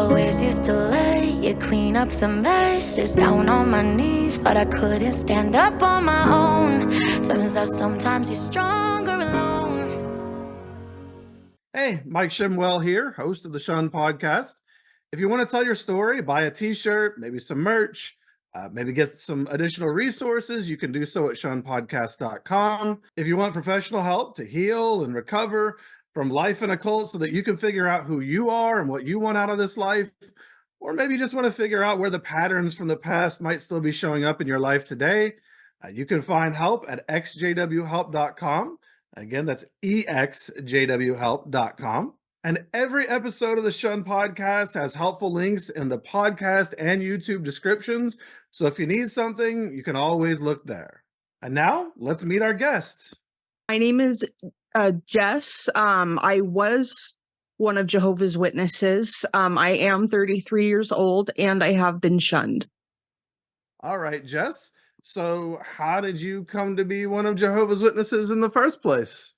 always used to lay you clean up the messes. Down on my knees, thought I couldn't stand up on my own. Turns out sometimes you're stronger alone. Hey, Mike Shimwell here, host of the Shunned podcast. If you want to tell your story, buy a t-shirt, maybe some merch, maybe get some additional resources, you can do so at shunnedpodcast.com. If you want professional help to heal and recover from life in a cult so that you can figure out who you are and what you want out of this life, or maybe you just want to figure out where the patterns from the past might still be showing up in your life today, you can find help at exjwhelp.com. Again, that's exjwhelp.com. And every episode of the Shun podcast has helpful links in the podcast and YouTube descriptions. So if you need something, you can always look there. And now let's meet our guest. My name is Jess. I was one of Jehovah's Witnesses. I am 33 years old and I have been shunned. All right, Jess. So how did you come to be one of Jehovah's Witnesses in the first place?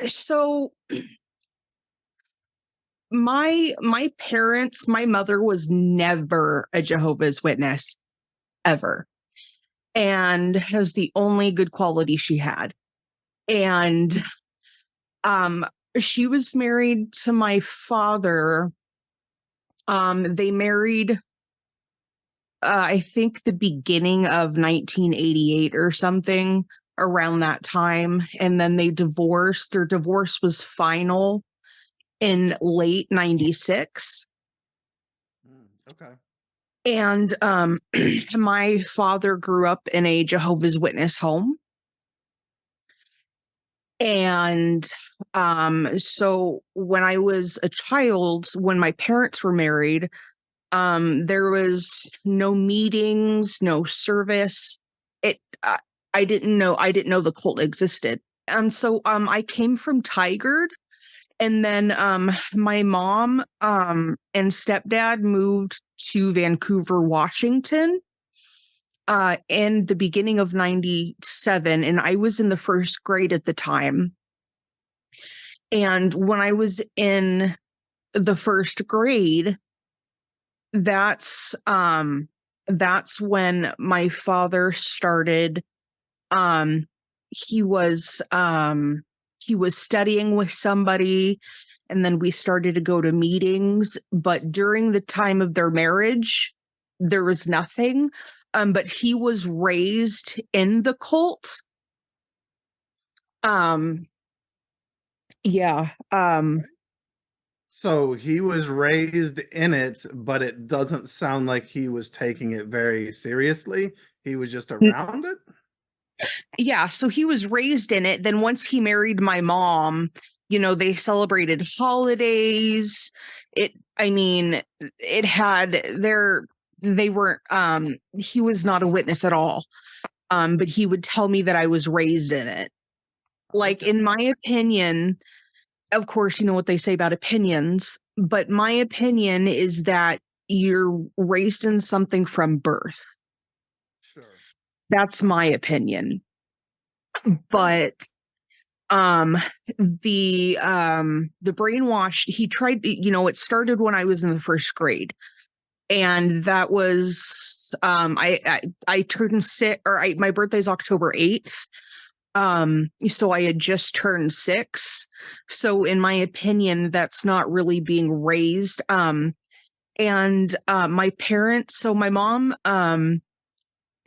So my parents, my mother was never a Jehovah's Witness, ever. And it was the only good quality she had. And she was married to my father. They married, I think, the beginning of 1988 or something, around that time. And then they divorced. Their divorce was final in late 96. Okay. And my father grew up in a Jehovah's Witness home. And so when I was a child, when my parents were married, there was no meetings, no service. I didn't know the cult existed. And so I came from Tigard, and then my mom and stepdad moved to Vancouver, Washington in the beginning of 97, and I was in the first grade at the time. And when I was in the first grade, that's when my father started. He was studying with somebody, and then we started to go to meetings. But during the time of their marriage, there was nothing. But he was raised in the cult. Yeah. So he was raised in it, but it doesn't sound like he was taking it very seriously. He was just around it? Yeah, so he was raised in it. Then once he married my mom, they celebrated holidays. They weren't, he was not a witness at all. But he would tell me that I was raised in it. Like, in my opinion, of course, you know what they say about opinions, but my opinion is that you're raised in something from birth. Sure. That's my opinion. But the brainwashed, he tried, it started when I was in the first grade. And that was I turned six, my birthday's October 8th. So I had just turned 6. So in my opinion, that's not really being raised. And my parents, so my mom,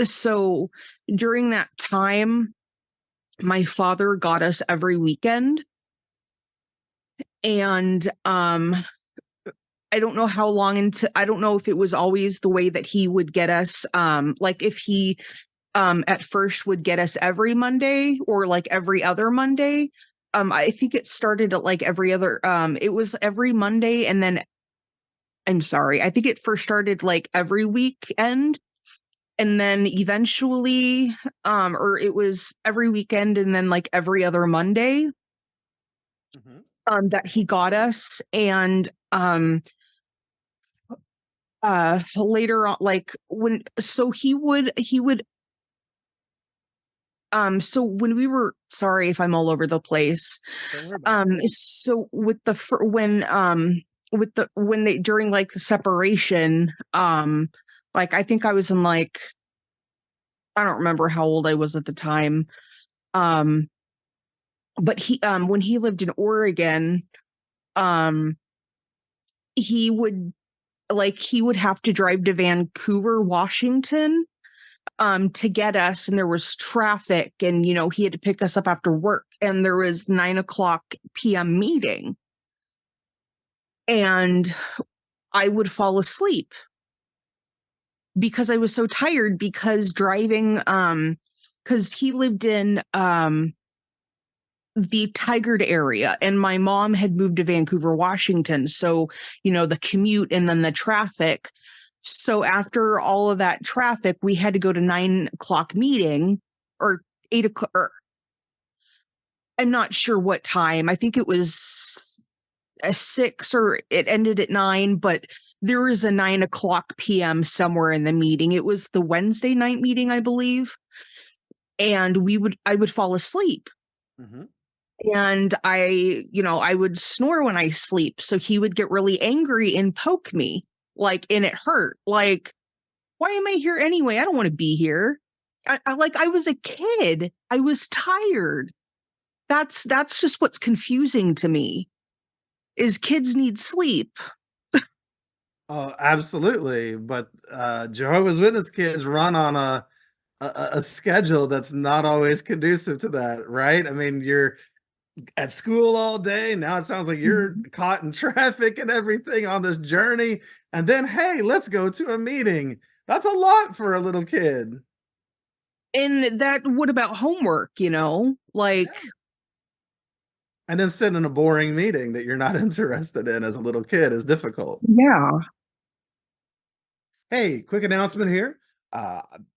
so during that time, my father got us every weekend. And I don't know how long I don't know if it was always the way that he would get us, like if he at first would get us every Monday or like every other Monday. I think it started at like every other, it was every Monday. And then I think it first started like every weekend. And then eventually, or it was every weekend and then like every other Monday. That he got us. And later on, like he would so when we were, sorry if I'm all over the place. So with with the when they during like the separation, like I think I was in like, I don't remember how old I was at the time. Um, but he when he lived in Oregon, um, he would he would have to drive to Vancouver, Washington, to get us, and there was traffic, and he had to pick us up after work, and there was 9 o'clock p.m. meeting, and I would fall asleep because I was so tired, because driving, because he lived in the Tigard area, and my mom had moved to Vancouver, Washington. So, the commute and then the traffic. So after all of that traffic, we had to go to 9 o'clock meeting, or 8 o'clock, or I'm not sure what time. I think it was a 6, or it ended at 9, but there was a 9 o'clock p.m. somewhere in the meeting. It was the Wednesday night meeting, I believe. And I would fall asleep. Mm-hmm. And I would snore when I sleep. So he would get really angry and poke me, and it hurt. Like, why am I here anyway? I don't want to be here. I was a kid. I was tired. That's just what's confusing to me, is kids need sleep. Oh, absolutely. But Jehovah's Witness kids run on a schedule that's not always conducive to that, right? I mean, you're at school all day. Now it sounds like you're Mhm. caught in traffic and everything on this journey. And then, hey, let's go to a meeting. That's a lot for a little kid. And what about homework, Yeah. And then sit in a boring meeting that you're not interested in as a little kid is difficult. Yeah. Hey, quick announcement here.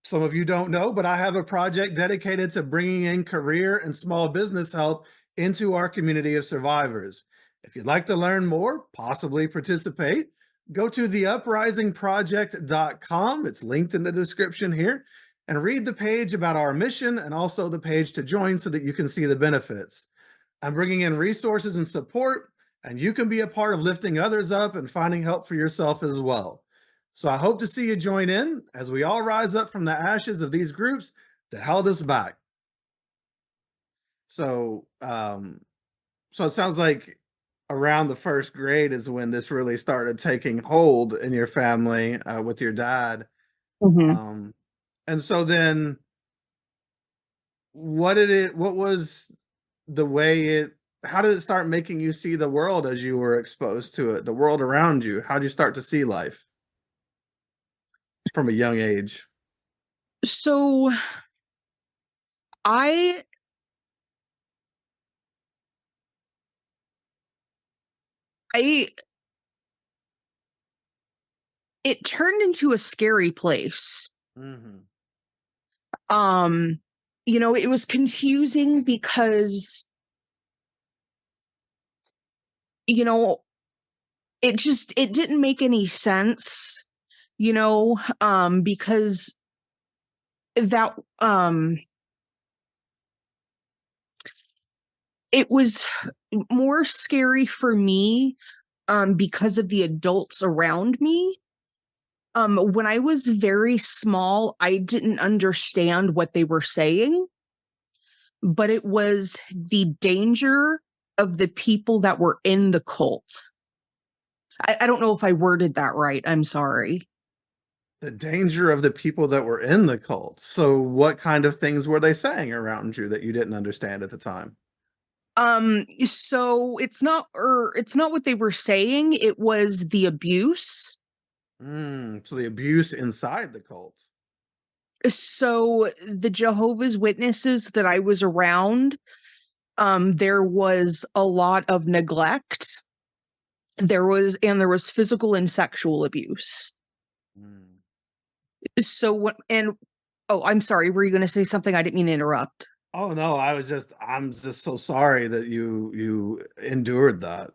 Some of you don't know, but I have a project dedicated to bringing in career and small business help into our community of survivors. If you'd like to learn more, possibly participate, go to theuprisingproject.com. It's linked in the description here, and read the page about our mission and also the page to join so that you can see the benefits. I'm bringing in resources and support, and you can be a part of lifting others up and finding help for yourself as well. So I hope to see you join in as we all rise up from the ashes of these groups that held us back. So, so it sounds like around the first grade is when this really started taking hold in your family with your dad. Hmm. Um, and so then, what was the way it? How did it start making you see the world as you were exposed to it, the world around you? How did you start to see life from a young age? So I I it turned into a scary place. Hmm. Um, it was confusing because, you know, it didn't make any sense, because that it was more scary for me, because of the adults around me. When I was very small, I didn't understand what they were saying, but it was the danger of the people that were in the cult. I don't know if I worded that right. I'm sorry. The danger of the people that were in the cult. So, what kind of things were they saying around you that you didn't understand at the time? So it's not what they were saying, it was the abuse. So the abuse inside the cult. So the Jehovah's Witnesses that I was around, there was a lot of neglect. There was physical and sexual abuse. Mm. So what and Oh, I'm sorry, were you going to say something? I didn't mean to interrupt. Oh no, I'm just so sorry that you endured that.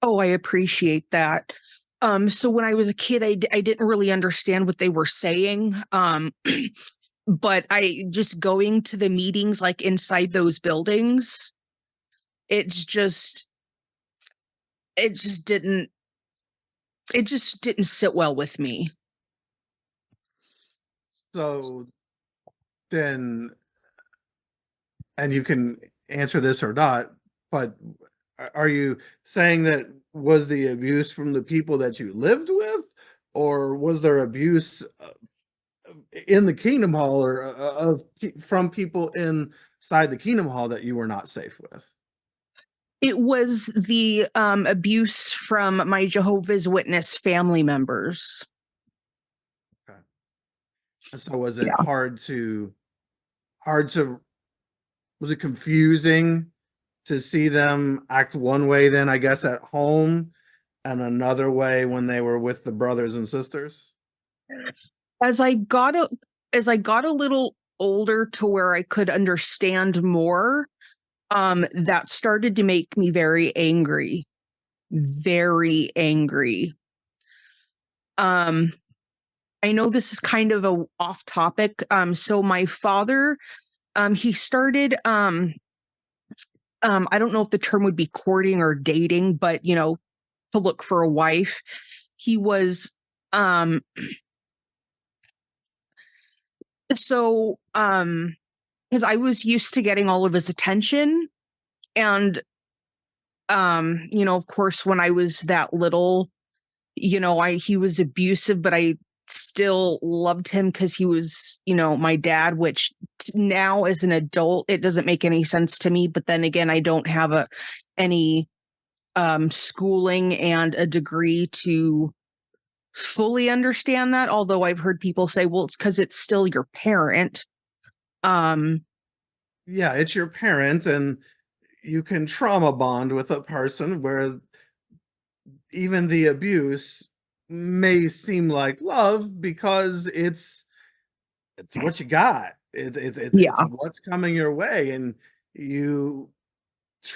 Oh, I appreciate that. So when I was a kid, I didn't really understand what they were saying. But I just going to the meetings, like inside those buildings, it's just it just didn't sit well with me. So then, and you can answer this or not, but are you saying that was the abuse from the people that you lived with, or was there abuse in the Kingdom Hall, or from people inside the Kingdom Hall that you were not safe with? It was the abuse from my Jehovah's Witness family members. Okay. And so was it Yeah. hard to was it confusing to see them act one way then, I guess, at home, and another way when they were with the brothers and sisters? As I got a little older to where I could understand more, that started to make me very angry. Very angry. I know this is kind of a off topic. So my father, he started I don't know if the term would be courting or dating, but to look for a wife. He was um so because I was used to getting all of his attention, and of course when I was that little, he was abusive, but I still loved him because he was, my dad, which now as an adult, it doesn't make any sense to me. But then again, I don't have any schooling and a degree to fully understand that. Although I've heard people say, well, it's because it's still your parent. Um, Yeah, it's your parent, and you can trauma bond with a person where even the abuse may seem like love because it's what you got. It's yeah. what's coming your way, and you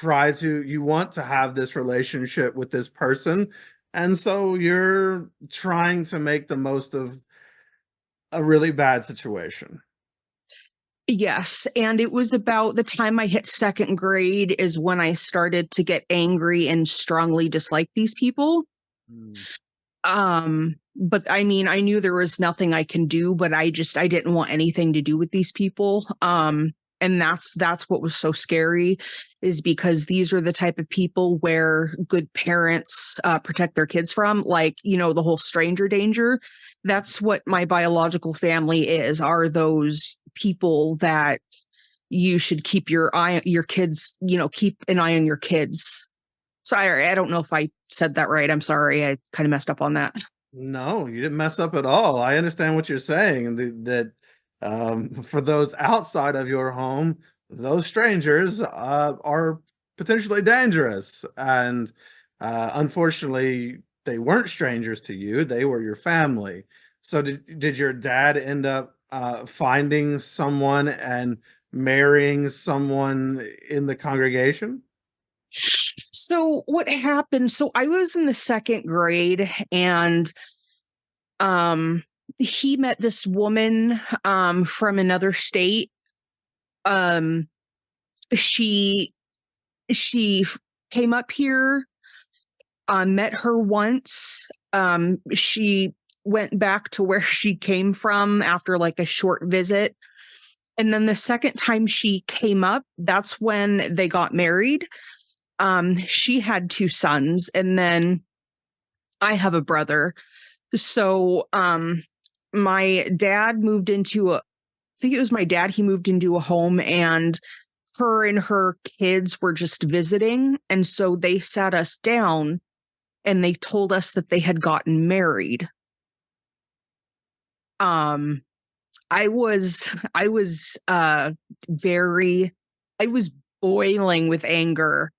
you want to have this relationship with this person, and so you're trying to make the most of a really bad situation. Yes, and it was about the time I hit second grade is when I started to get angry and strongly dislike these people. Mm. But I mean, I knew there was nothing I can do, but I didn't want anything to do with these people. And that's what was so scary, is because these were the type of people where good parents protect their kids from, like, the whole stranger danger. That's what my biological family are those people that you should keep your kids, keep an eye on your kids. Sorry, I don't know if I said that right. I'm sorry. I kind of messed up on that. No, you didn't mess up at all. I understand what you're saying, and that for those outside of your home, those strangers are potentially dangerous. And unfortunately, they weren't strangers to you; they were your family. So, did your dad end up finding someone and marrying someone in the congregation? So what happened? So I was in the second grade, and um he met this woman from another state. Um she she came up here, met her once. She went back to where she came from after like a short visit. And then the second time she came up, that's when they got married. She had two sons, and then I have a brother. So, my dad moved into I think it was my dad, he moved into a home, and her and her kids were just visiting. And so they sat us down and they told us that they had gotten married. Um, I was very, I was boiling with anger.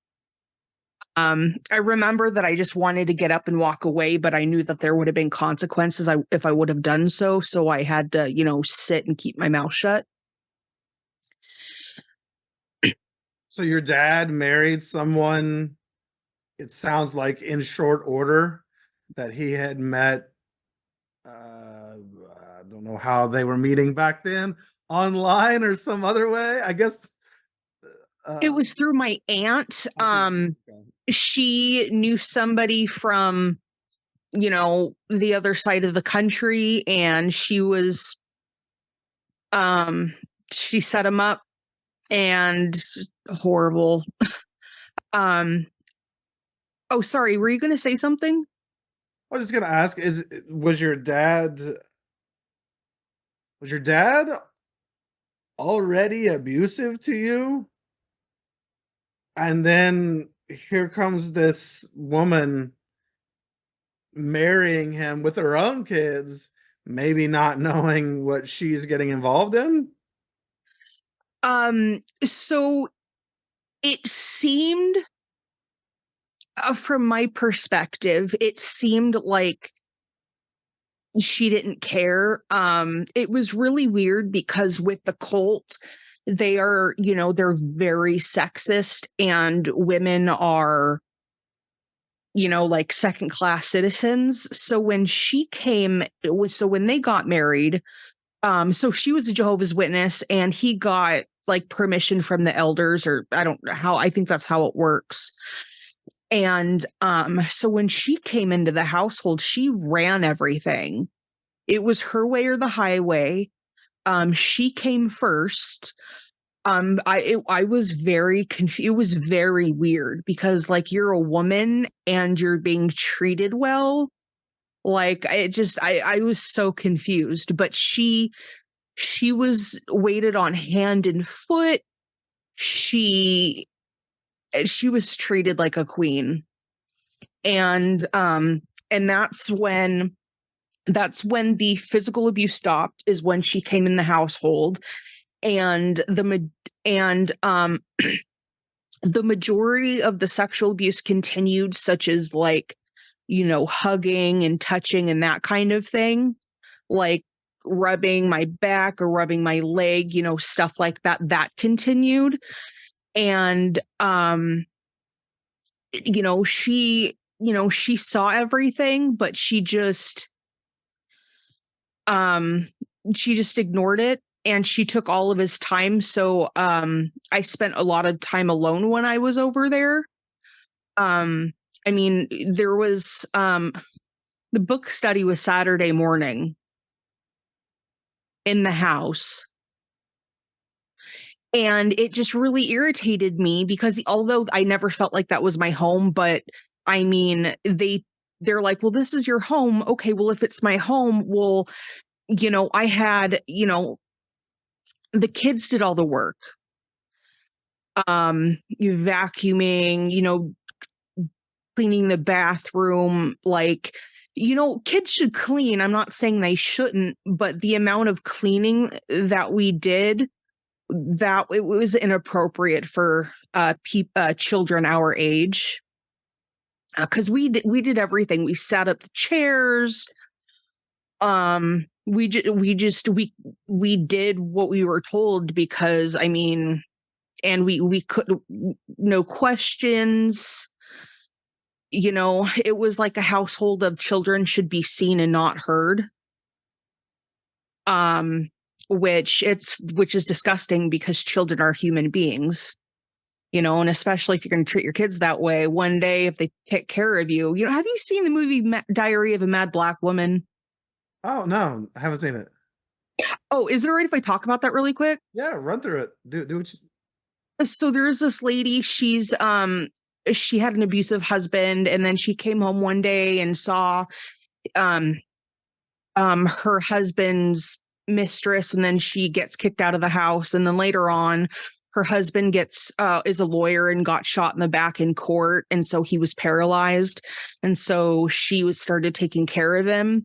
I remember that I just wanted to get up and walk away, but I knew that there would have been consequences if I would have done so. So I had to, sit and keep my mouth shut. So your dad married someone, it sounds like in short order, that he had met. I don't know how they were meeting back then, online or some other way. I guess. It Uh, was through my aunt. okay. she knew somebody from, the other side of the country, and she set him up, and horrible. Um, oh, sorry, were you going to say something? I was just gonna ask: was your dad was your dad already abusive to you? And then here comes this woman marrying him with her own kids, maybe not knowing what she's getting involved in? So it seemed, from my perspective, it seemed like she didn't care. It was really weird because with the cult, they are, they're very sexist, and women are, like second class citizens. So when when they got married, so she was a Jehovah's Witness, and he got like permission from the elders, or I don't know how, I think that's how it works. And so when she came into the household, she ran everything. It was her way or the highway. She came first. I was very confused. It was very weird because, like, you're a woman and you're being treated well. Like, I was so confused. But she was waited on hand and foot. She was treated like a queen. And that's when the physical abuse stopped, is when she came in the household. And the majority of the sexual abuse continued, such as, like, hugging and touching and that kind of thing, like rubbing my back or rubbing my leg, stuff like that continued. And she saw everything, but she just ignored it, and she took all of his time. So I spent a lot of time alone when I was over there. I mean, there was the book study was Saturday morning in the house. And it just really irritated me because, although I never felt like that was my home, but I mean, they're like, well, this is your home. Okay, well, if it's my home, well, I had, the kids did all the work. You vacuuming, cleaning the bathroom, like, kids should clean. I'm not saying they shouldn't, but the amount of cleaning that we did, that it was inappropriate for children our age. Because we did everything. We sat up the chairs. We did what we were told, because I mean, and we could, no questions. It was like a household of children should be seen and not heard. Which is disgusting, because children are human beings. And especially if you're going to treat your kids that way, one day if they take care of you. Have you seen the movie Diary of a Mad Black Woman? Oh, no, I haven't seen it. Oh, is it all right if I talk about that really quick? Yeah, run through it. Do what you. So there's this lady, she had an abusive husband, and then she came home one day and saw um her husband's mistress, and then she gets kicked out of the house. And then later on, her husband is a lawyer and got shot in the back in court, and so he was paralyzed. And so she started taking care of him,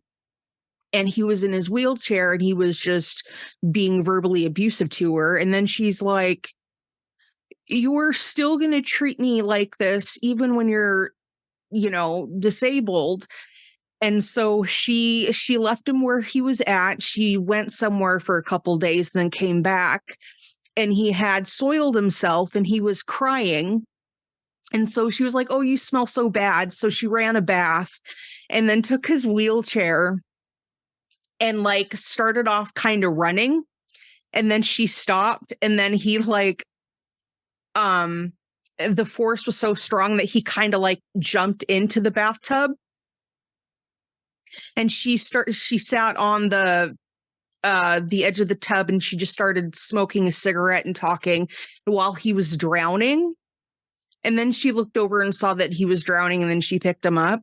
and he was in his wheelchair, and he was just being verbally abusive to her. And then she's like, you're still going to treat me like this even when you're disabled. And so she left him where he was at. She went somewhere for a couple days, then came back, and he had soiled himself and he was crying. And so she was like, oh, you smell so bad. So she ran a bath and then took his wheelchair and, like, started off kind of running. And then she stopped, and then he, like, the force was so strong that he kind of like jumped into the bathtub, and she sat on the edge of the tub, and she just started smoking a cigarette and talking while he was drowning. And then she looked over and saw that he was drowning, and then she picked him up.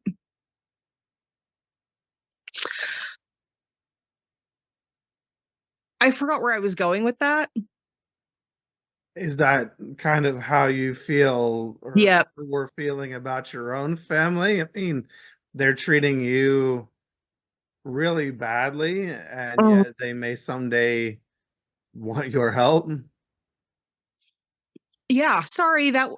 I forgot where I was going with that. Is that kind of how you feel or Yeah. were feeling about your own family? I mean, they're treating you really badly, and Oh. yet they may someday want your help. Yeah, sorry that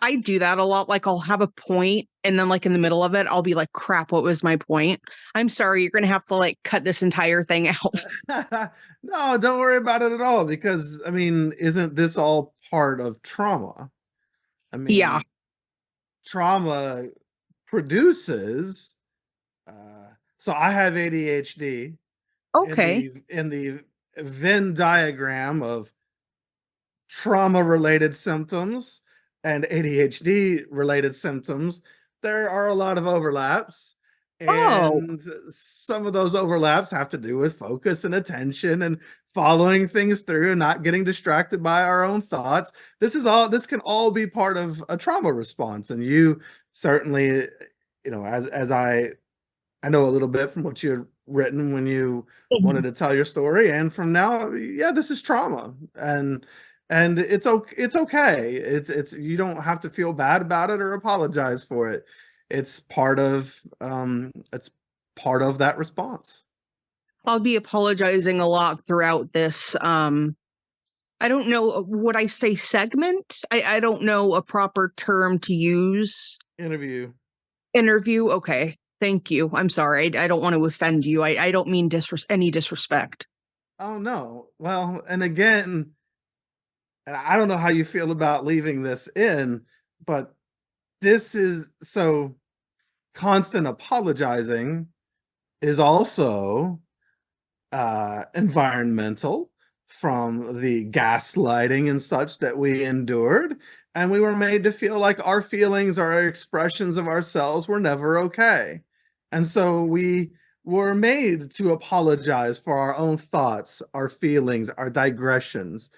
I do that a lot. Like I'll have a point, and then like in the middle of it, I'll be like, "Crap, what was my point?" I'm sorry, you're gonna have to like cut this entire thing out. No, don't worry about it at all, because I mean, isn't this all part of trauma? I Yeah. mean, trauma produces so I have ADHD. in Okay. the in the Venn diagram of trauma related symptoms and ADHD related symptoms, there are a lot of overlaps. Oh. And some of those overlaps have to do with focus and attention and following things through and not getting distracted by our own thoughts. This can all be part of a trauma response. And you certainly, as I know a little bit from what you had written when you wanted Mhm. to tell your story, and from now, yeah, this is trauma, and it's okay. It's you don't have to feel bad about it or apologize for it. It's it's part of that response. I'll be apologizing a lot throughout this. I don't know, would I say segment? I don't know a proper term to use. Interview. Interview. Okay. Thank you. I'm sorry. I don't want to offend you. I don't mean any disrespect. Oh no. Well, and again, and I don't know how you feel about leaving this in, but this is so constant apologizing is also environmental, from the gaslighting and such that we endured. And we were made to feel like our feelings, our expressions of ourselves were never okay. And so we were made to apologize for our own thoughts, our feelings, our digressions.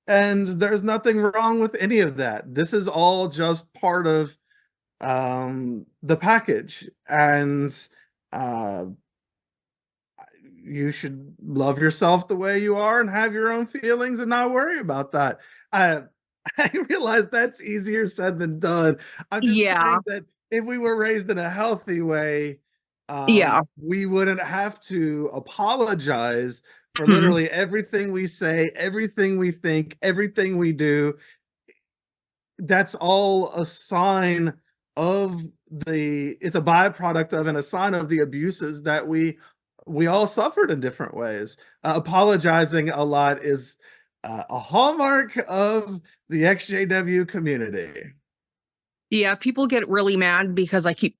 And there's nothing wrong with any of that. This is all just part of the package. And uh, you should love yourself the way you are and have your own feelings and not worry about that. I I realize that's easier said than done. I'm just Yeah. saying that if we were raised in a healthy way, Yeah. we wouldn't have to apologize for Mhm. literally everything we say, everything we think, everything we do. That's all a sign of it's a byproduct of and a sign of the abuses that we all suffered in different ways. Apologizing a lot is a hallmark of the ex-JW community. Yeah, people get really mad because I keep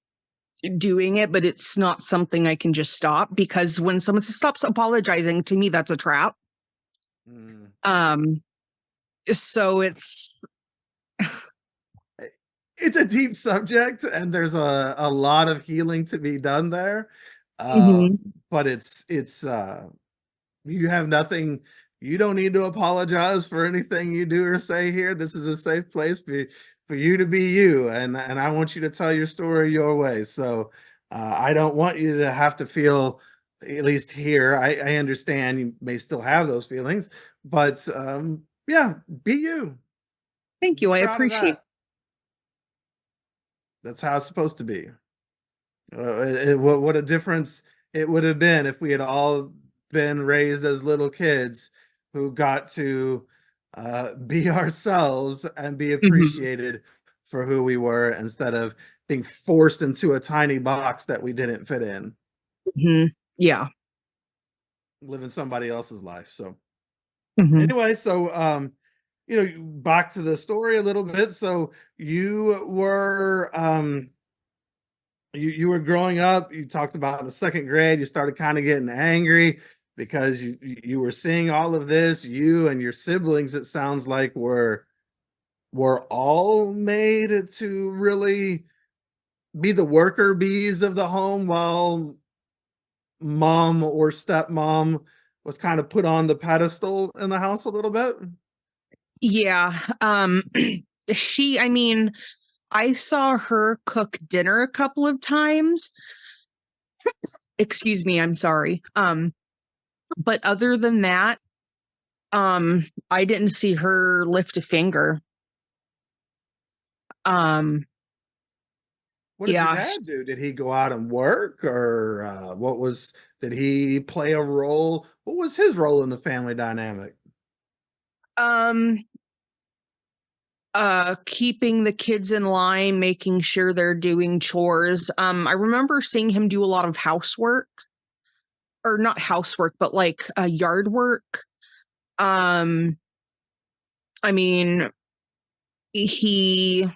doing it, but it's not something I can just stop, because when someone stops apologizing, to me that's a trap. Mm. Um so it's It's a deep subject, and there's a lot of healing to be done there. Uh, Mhm. but it's you have nothing. You don't need to apologize for anything you do or say here. This is a safe place for you to be you, and I want you to tell your story your way. So I don't want you to have to feel, at least here. I understand you may still have those feelings, but yeah, be you. Thank Be you. I proud of appreciate. that. That's how it's supposed to be. What a difference it would have been if we had all been raised as little kids who got to be ourselves and be Mhm. appreciated for who we were, instead of being forced into a tiny box that we didn't fit in, Mhm. Yeah. living somebody else's life. So Mhm. anyway, so back to the story a little bit. So you were growing up, you talked about in the second grade, you started kind of getting angry because you were seeing all of this. You and your siblings, it sounds like, were all made to really be the worker bees of the home while mom or stepmom was kind of put on the pedestal in the house a little bit? Yeah. I mean, I saw her cook dinner a couple of times. Excuse me, I'm sorry. But other than that, I didn't see her lift a finger. Um, What did your yeah. dad do? Did he go out and work, or did he play a role? What was his role in the family dynamic? Um, Keeping the kids in line, making sure they're doing chores. I remember seeing him do a lot of housework, or not housework, but like yard work. Um, I mean, he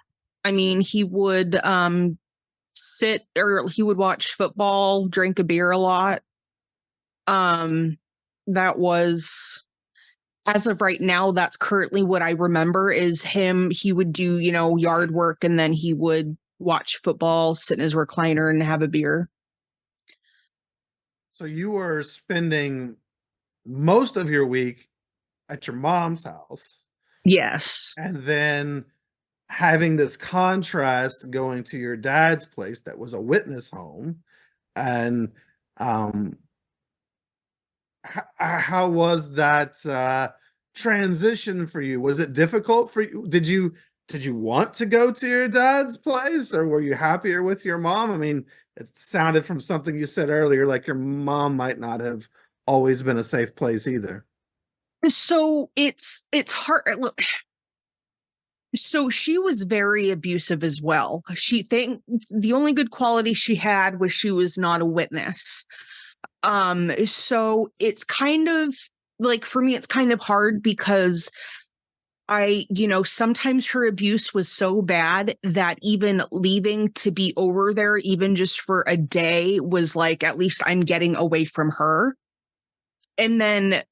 he would sit, or he would watch football, drink a beer a lot. Um, that was, as of right now, that's currently what I remember is him. He would do, yard work, and then he would watch football, sit in his recliner, and have a beer. So you were spending most of your week at your mom's house, Yes. and then having this contrast going to your dad's place that was a witness home. And um how was that transition for you? Was it difficult for you? Did you want to go to your dad's place, or were you happier with your mom? I mean, it sounded from something you said earlier like your mom might not have always been a safe place either. So it's hard. So she was very abusive as well. She think the only good quality she had was she was not a witness. So it's kind of like, for me, it's kind of hard because sometimes her abuse was so bad that even leaving to be over there, even just for a day, was like, at least I'm getting away from her. And then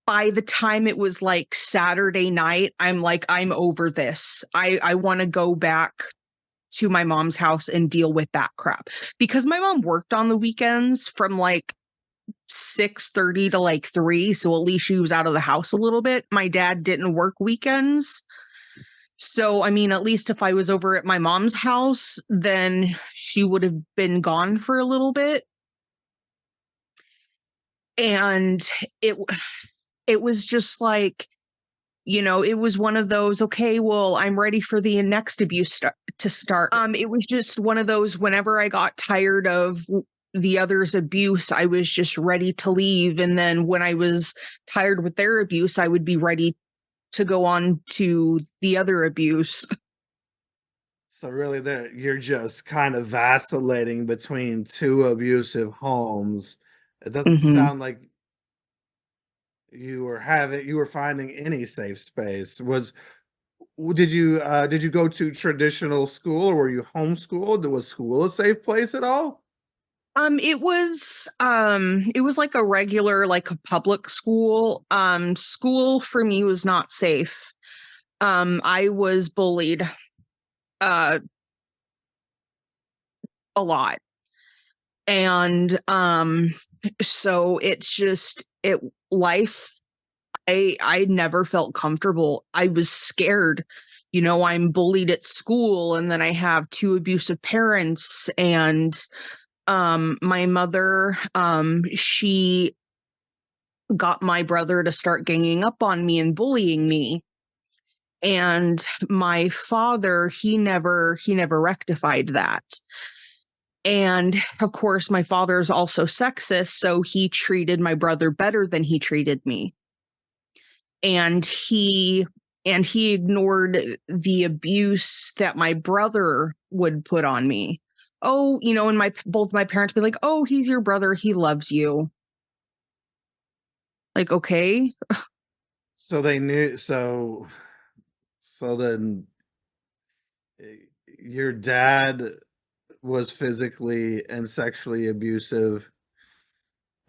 by the time it was like Saturday night, I'm like, I'm over this. I want to go back to my mom's house and deal with that crap. Because my mom worked on the weekends from like 6:30 to like 3, so at least she was out of the house a little bit. My dad didn't work weekends. So, I mean, at least if I was over at my mom's house, then she would have been gone for a little bit. And it it was just like, it was one of those, okay, well, I'm ready for the next to start. It was just one of those, whenever I got tired of the other's abuse, I was just ready to leave. And then when I was tired with their abuse, I would be ready to go on to the other abuse. So really there you're just kind of vacillating between two abusive homes. It doesn't Hmm. sound like you were finding any safe space. Did you go to traditional school, or were you homeschooled? Was school a safe place at all? It was like a regular, like a public school. School for me was not safe. I was bullied uh a lot. And so it's just it life I never felt comfortable. I was scared. I'm bullied at school, and then I have two abusive parents. And my mother, she got my brother to start ganging up on me and bullying me. And my father, he never rectified that. And of course, my father is also sexist, so he treated my brother better than he treated me. And he ignored the abuse that my brother would put on me. Oh, and my both my parents be like, "Oh, he's your brother, he loves you." Like, okay. So they knew so then your dad was physically and sexually abusive,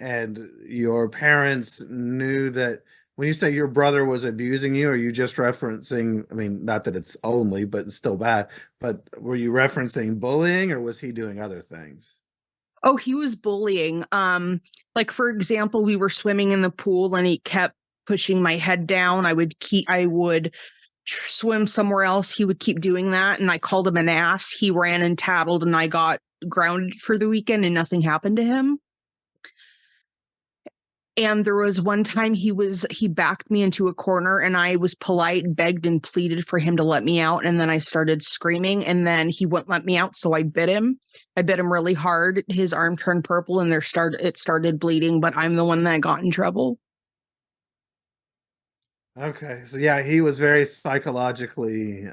and your parents knew that When you say your brother was abusing you, are you just referencing, I mean, not that it's only, but it's still bad, but were you referencing bullying or was he doing other things? Oh, he was bullying. Like for example, we were swimming in the pool and he kept pushing my head down. I would swim somewhere else. He would keep doing that. And I called him an ass. He ran and tattled and I got grounded for the weekend and nothing happened to him. And there was one time he backed me into a corner and I was polite, begged and pleaded for him to let me out. And then I started screaming and then he wouldn't let me out. So I bit him. I bit him really hard. His arm turned purple and it started bleeding, but I'm the one that got in trouble. Okay, so yeah, he was very psychologically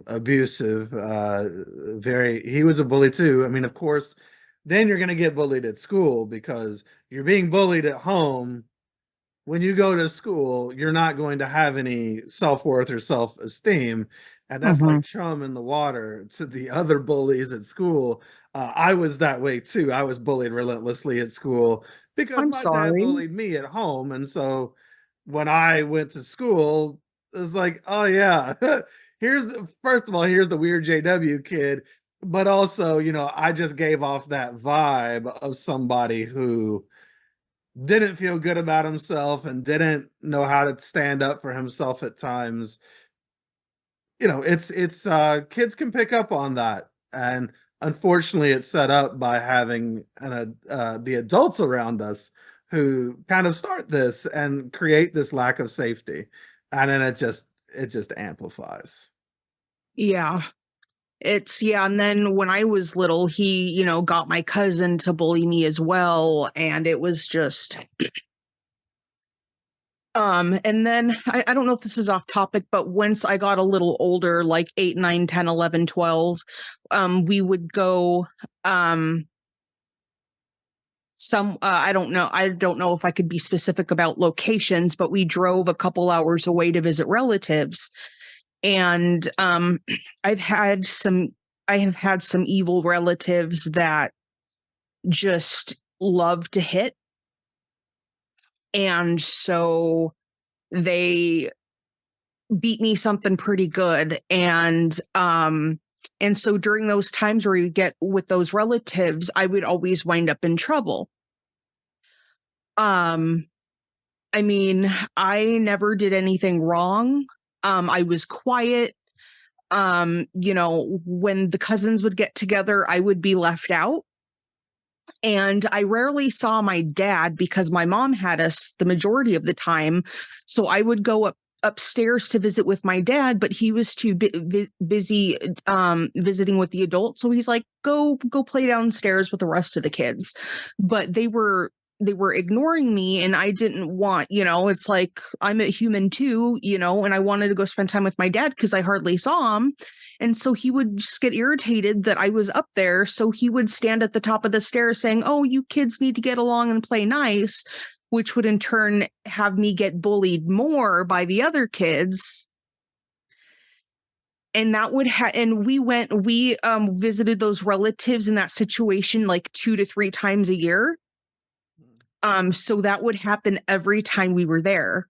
abusive. Very, he was a bully too. I mean, of course, then you're going to get bullied at school because you're being bullied at home. When you go to school, you're not going to have any self-worth or self-esteem. And that's Mhm. like chum in the water to the other bullies at school. I was that way too. I was bullied relentlessly at school because I'm my dad sorry. bullied me at home. And so when I went to school, it was like, oh yeah, first of all, here's the weird JW kid. But also, I just gave off that vibe of somebody who didn't feel good about himself and didn't know how to stand up for himself at times. It's kids can pick up on that. And unfortunately it's set up by having the adults around us who kind of start this and create this lack of safety. And then it just amplifies. Yeah. Yeah, and then when I was little, he, got my cousin to bully me as well, and it was just and then I don't know if this is off topic, but once I got a little older, like 8, 9, 10, 11, 12, we would go I don't know if I could be specific about locations, but we drove a couple hours away to visit relatives. And I've had some I have had some evil relatives that just love to hit. And so they beat me something pretty good. And so during those times where you get with those relatives, I would always wind up in trouble. Um, I mean, I never did anything wrong. I was quiet. When the cousins would get together, I would be left out. And I rarely saw my dad because my mom had us the majority of the time. So I would go upstairs to visit with my dad, but he was too busy visiting with the adults. So he's like, go play downstairs with the rest of the kids. But they were ignoring me and I didn't want, it's like I'm a human too, and I wanted to go spend time with my dad because I hardly saw him. And so he would just get irritated that I was up there. So he would stand at the top of the stairs saying, "Oh, you kids need to get along and play nice," which would in turn have me get bullied more by the other kids. And we visited those relatives in that situation like 2 to 3 times a year. So that would happen every time we were there.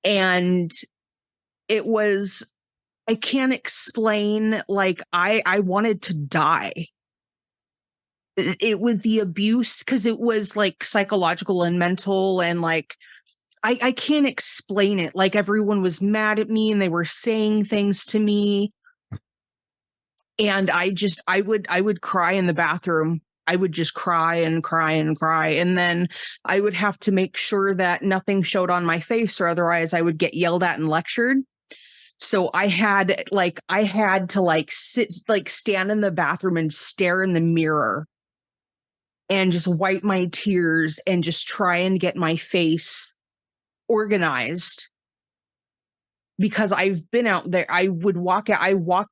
And it was, I can't explain, like I wanted to die. It was the abuse because it was like psychological and mental and like I can't explain it. Like everyone was mad at me and they were saying things to me. And I would cry in the bathroom. I would just cry and cry and cry. And then I would have to make sure that nothing showed on my face or otherwise I would get yelled at and lectured. So I had to stand in the bathroom and stare in the mirror and just wipe my tears and just try and get my face organized because I've been out there. I walked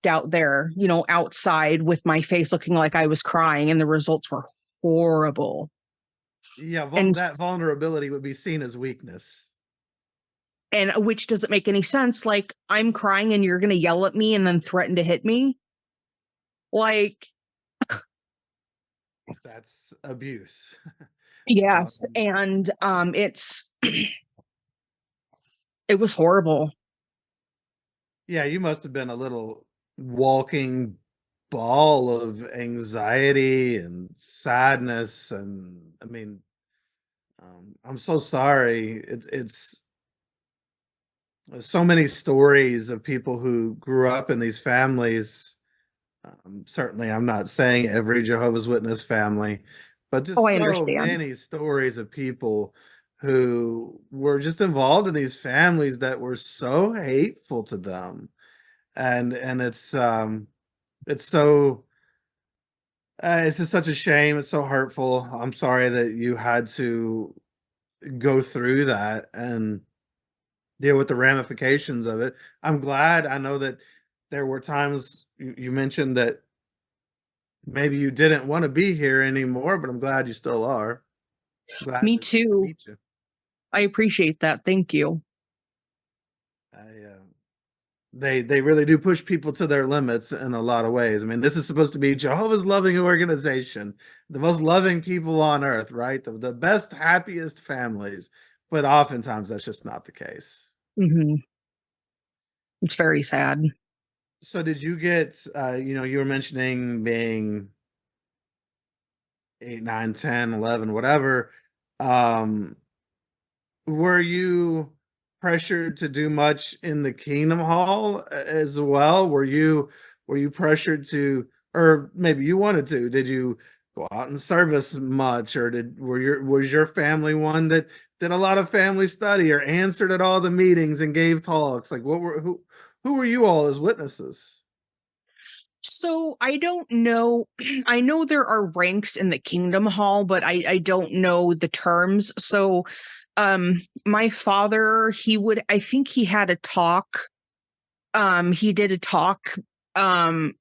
out there, outside with my face looking like I was crying and the results were horrible. Yeah, And that vulnerability would be seen as weakness. and which doesn't make any sense. Like I'm crying and you're going to yell at me and then threaten to hit me. Like, That's abuse. yes. um, And it's It was horrible. Yeah, you must have been a little walking ball of anxiety and sadness, and I mean, I'm so sorry. It's there's so many stories of people who grew up in these families. Certainly, I'm not saying every Jehovah's Witness family, but Oh, just I so understand. many stories of people who were just involved in these families that were so hateful to them, and it's so it's just such a shame. It's so hurtful. I'm sorry that you had to go through that and deal with the ramifications of it. I'm glad. I know that there were times you mentioned that maybe you didn't want to be here anymore, but I'm glad you still are. Glad Me to too. meet you. I appreciate that. Thank you. I, they really do push people to their limits in a lot of ways. I mean, this is supposed to be Jehovah's loving organization, the most loving people on earth, right? The best, happiest families, but oftentimes that's just not the case. Hmm. It's very sad. So did you get you were mentioning being 8, 9, 10, 11, whatever. Um, were you pressured to do much in the Kingdom Hall as well? Were you pressured to, or maybe you wanted to? Did you go out and service much, or was your family one that did a lot of family study or answered at all the meetings and gave talks? Like, who were you all as witnesses? So I don't know. I know there are ranks in the Kingdom Hall, but I don't know the terms. So my father, I think he had a talk. He did a talk. Um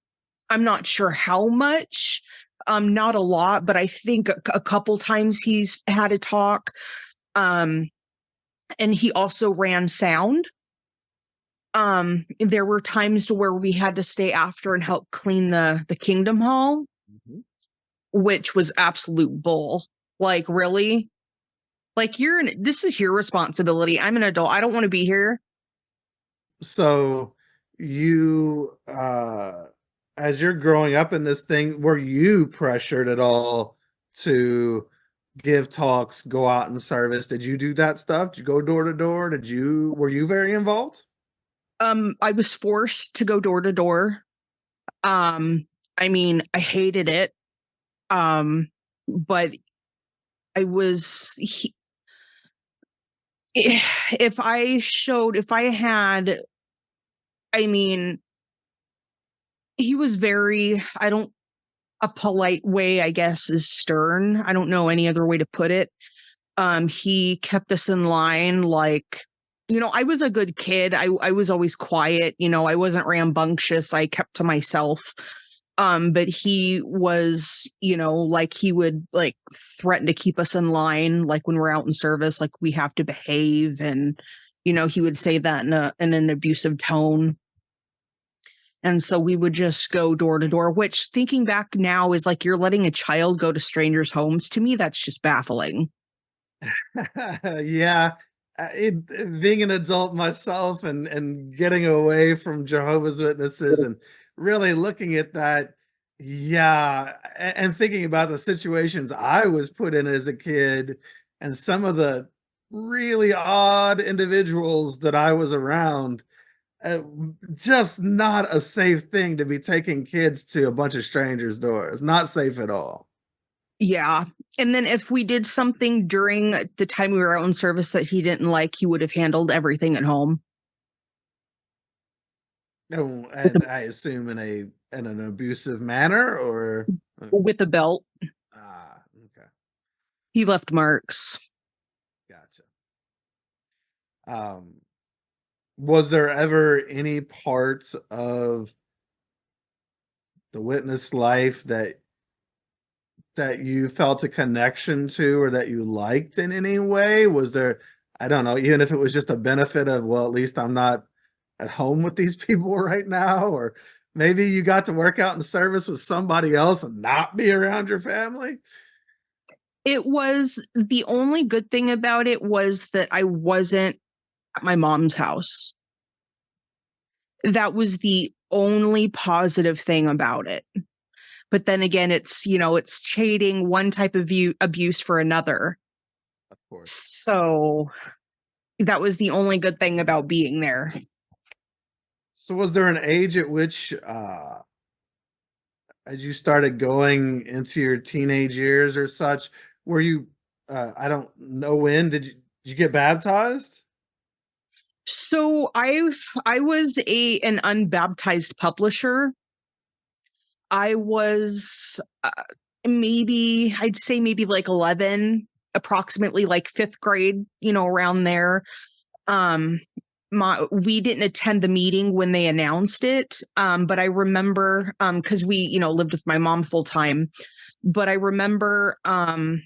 I'm not sure how much. Not a lot, but I think a couple times he's had a talk. Um and he also ran sound. There were times where we had to stay after and help clean the Kingdom Hall, Mhm. which was absolute bull. Like, really? Like, this is your responsibility. I'm an adult. I don't want to be here. So you as you're growing up in this thing, were you pressured at all to give talks, go out and service? Did you do that stuff? Did you go door to door? Were you very involved? I was forced to go door to door. Um, I mean, I hated it. But I was if I had, I mean, he was very, I don't, a polite way, I guess, is stern. I don't know any other way to put it. He kept us in line. Like, I was a good kid. I was always quiet. I wasn't rambunctious. I kept to myself. But he was, like, he would like threaten to keep us in line, like when we're out in service, like we have to behave. And he would say that in an abusive tone. And so we would just go door to door, which, thinking back now, is like, you're letting a child go to strangers' homes. To me, that's just baffling. Yeah. Being an adult myself and getting away from Jehovah's Witnesses and really looking at that, yeah, and thinking about the situations I was put in as a kid and some of the really odd individuals that I was around, uh, just not a safe thing to be taking kids to a bunch of strangers' doors. Not safe at all. Yeah. And then if we did something during the time we were out in service that he didn't like, he would have handled everything at home Oh, with a, and I assume in an abusive manner or with a belt. okay, He left marks. gotcha. Um, was there ever any parts of the witness life that you felt a connection to or that you liked in any way? Was there, I don't know, even if it was just a benefit of, well, at least I'm not at home with these people right now, or maybe you got to work out in service with somebody else and not be around your family? It was, the only good thing about it was that I wasn't at my mom's house. That was the only positive thing about it. But then again, it's trading one type of abuse for another. Of course. So that was the only good thing about being there. So was there an age at which as you started going into your teenage years or such, were you I don't know when did you get baptized? So I was an unbaptized publisher. I was maybe I'd say maybe like 11, approximately like 5th grade, around there. Um we didn't attend the meeting when they announced it, but I remember cuz we, lived with my mom full time, but I remember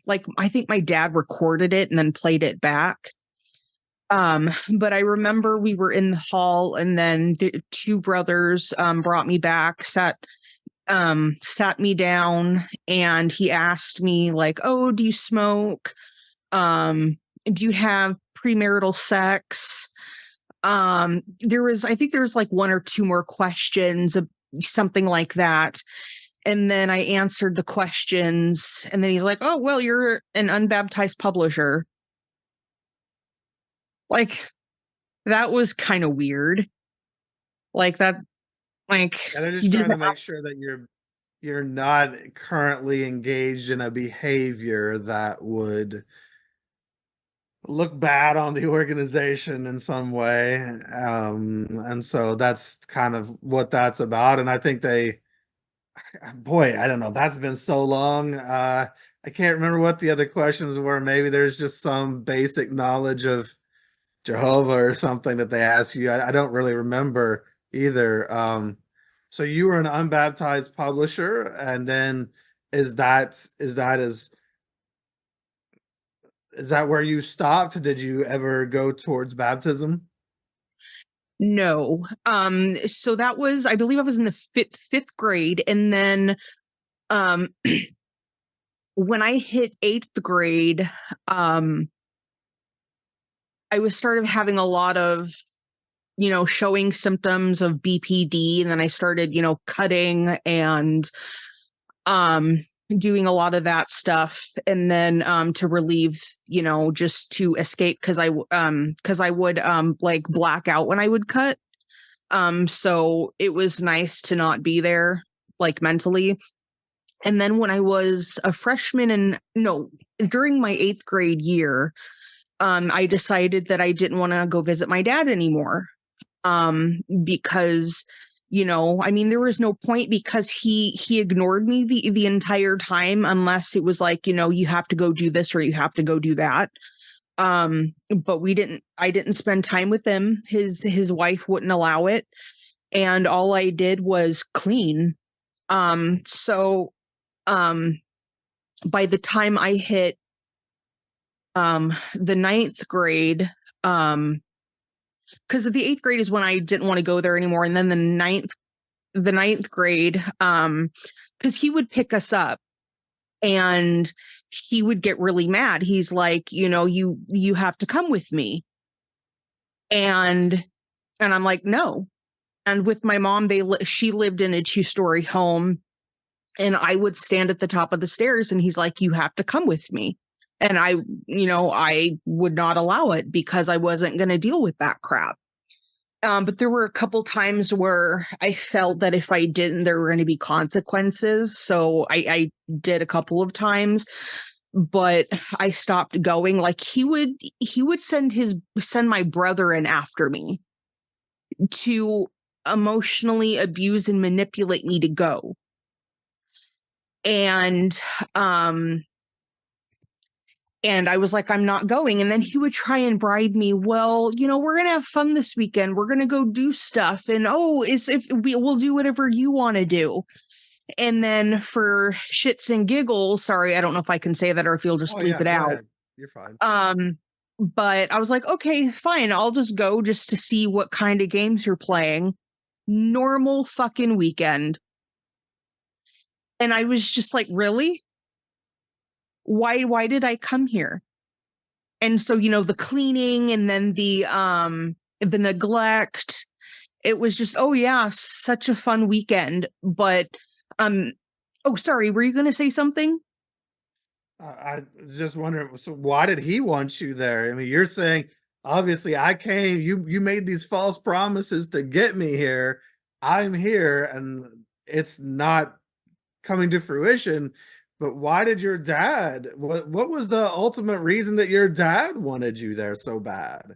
like I think my dad recorded it and then played it back. But I remember we were in the hall and then the two brothers brought me back, sat me down, and he asked me like, "Oh, do you smoke? Um, do you have premarital sex?" I think there was like one or two more questions, something like that. And then I answered the questions, and then he's like, "Oh, well, you're an unbaptized publisher." Like, that was kind of weird. Like that, like Yeah, they're he just did trying to that. make sure that you're not currently engaged in a behavior that would look bad on the organization in some way. And so that's kind of what that's about. And I think boy, I don't know. That's been so long. I can't remember what the other questions were. Maybe there's just some basic knowledge of Jehovah or something that they ask you. I don't really remember either. So you were an unbaptized publisher, and then is that where you stopped? Did you ever go towards baptism? No. So that was, I believe I was in the fifth grade. And then um when I hit 8th grade, um, I was started having a lot of, showing symptoms of BPD. And then I started, cutting and um doing a lot of that stuff. And then to relieve, just to escape, because I would like black out when I would cut. So it was nice to not be there, like, mentally. And then when I was a freshman, and no, during my 8th grade year, I decided that I didn't want to go visit my dad anymore. Because, I mean, there was no point, because he ignored me the entire time, unless it was like, you have to go do this or you have to go do that. But I didn't spend time with him. His wife wouldn't allow it, and all I did was clean. So um by the time I hit the 9th grade, because the 8th grade is when I didn't want to go there anymore. And then the ninth grade, because he would pick us up and he would get really mad. He's like, you have to come with me. And I'm like, no. And with my mom, she lived in a 2-story home, and I would stand at the top of the stairs, and he's like, you have to come with me. And I would not allow it, because I wasn't going to deal with that crap. But there were a couple times where I felt that if I didn't, there were going to be consequences. So I did a couple of times, but I stopped going. Like, he would send my brother in after me to emotionally abuse and manipulate me to go. And um and I was like, I'm not going. And then he would try and bribe me. Well, we're going to have fun this weekend. We're going to go do stuff. And, oh, if we'll do whatever you want to do. And then for shits and giggles, sorry, I don't know if I can say that or if you'll just Oh bleep yeah, it go out. ahead. You're fine. But I was like, okay, fine. I'll just go, just to see what kind of games you're playing. Normal fucking weekend. And I was just like, really? Why did I come here? And so, the cleaning and then the neglect, it was just, oh yeah, such a fun weekend. But um oh, sorry, were you going to say something? I was just wondering, so why did he want you there? I mean, you're saying obviously I came, you made these false promises to get me here. I'm here and it's not coming to fruition. But why did your dad? What was the ultimate reason that your dad wanted you there so bad?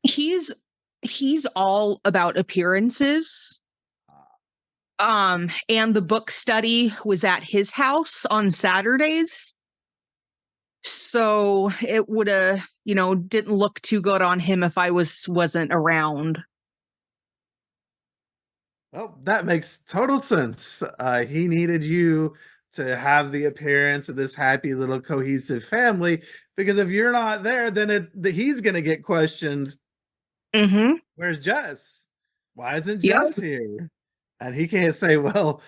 He's he's all about appearances. And the book study was at his house on Saturdays. So it would have, didn't look too good on him if I wasn't around. Well, that makes total sense. He needed you to have the appearance of this happy little cohesive family because if you're not there, then he's going to get questioned. Mm-hmm. Where's Jess? Why isn't Yep. Jess here? And he can't say, well,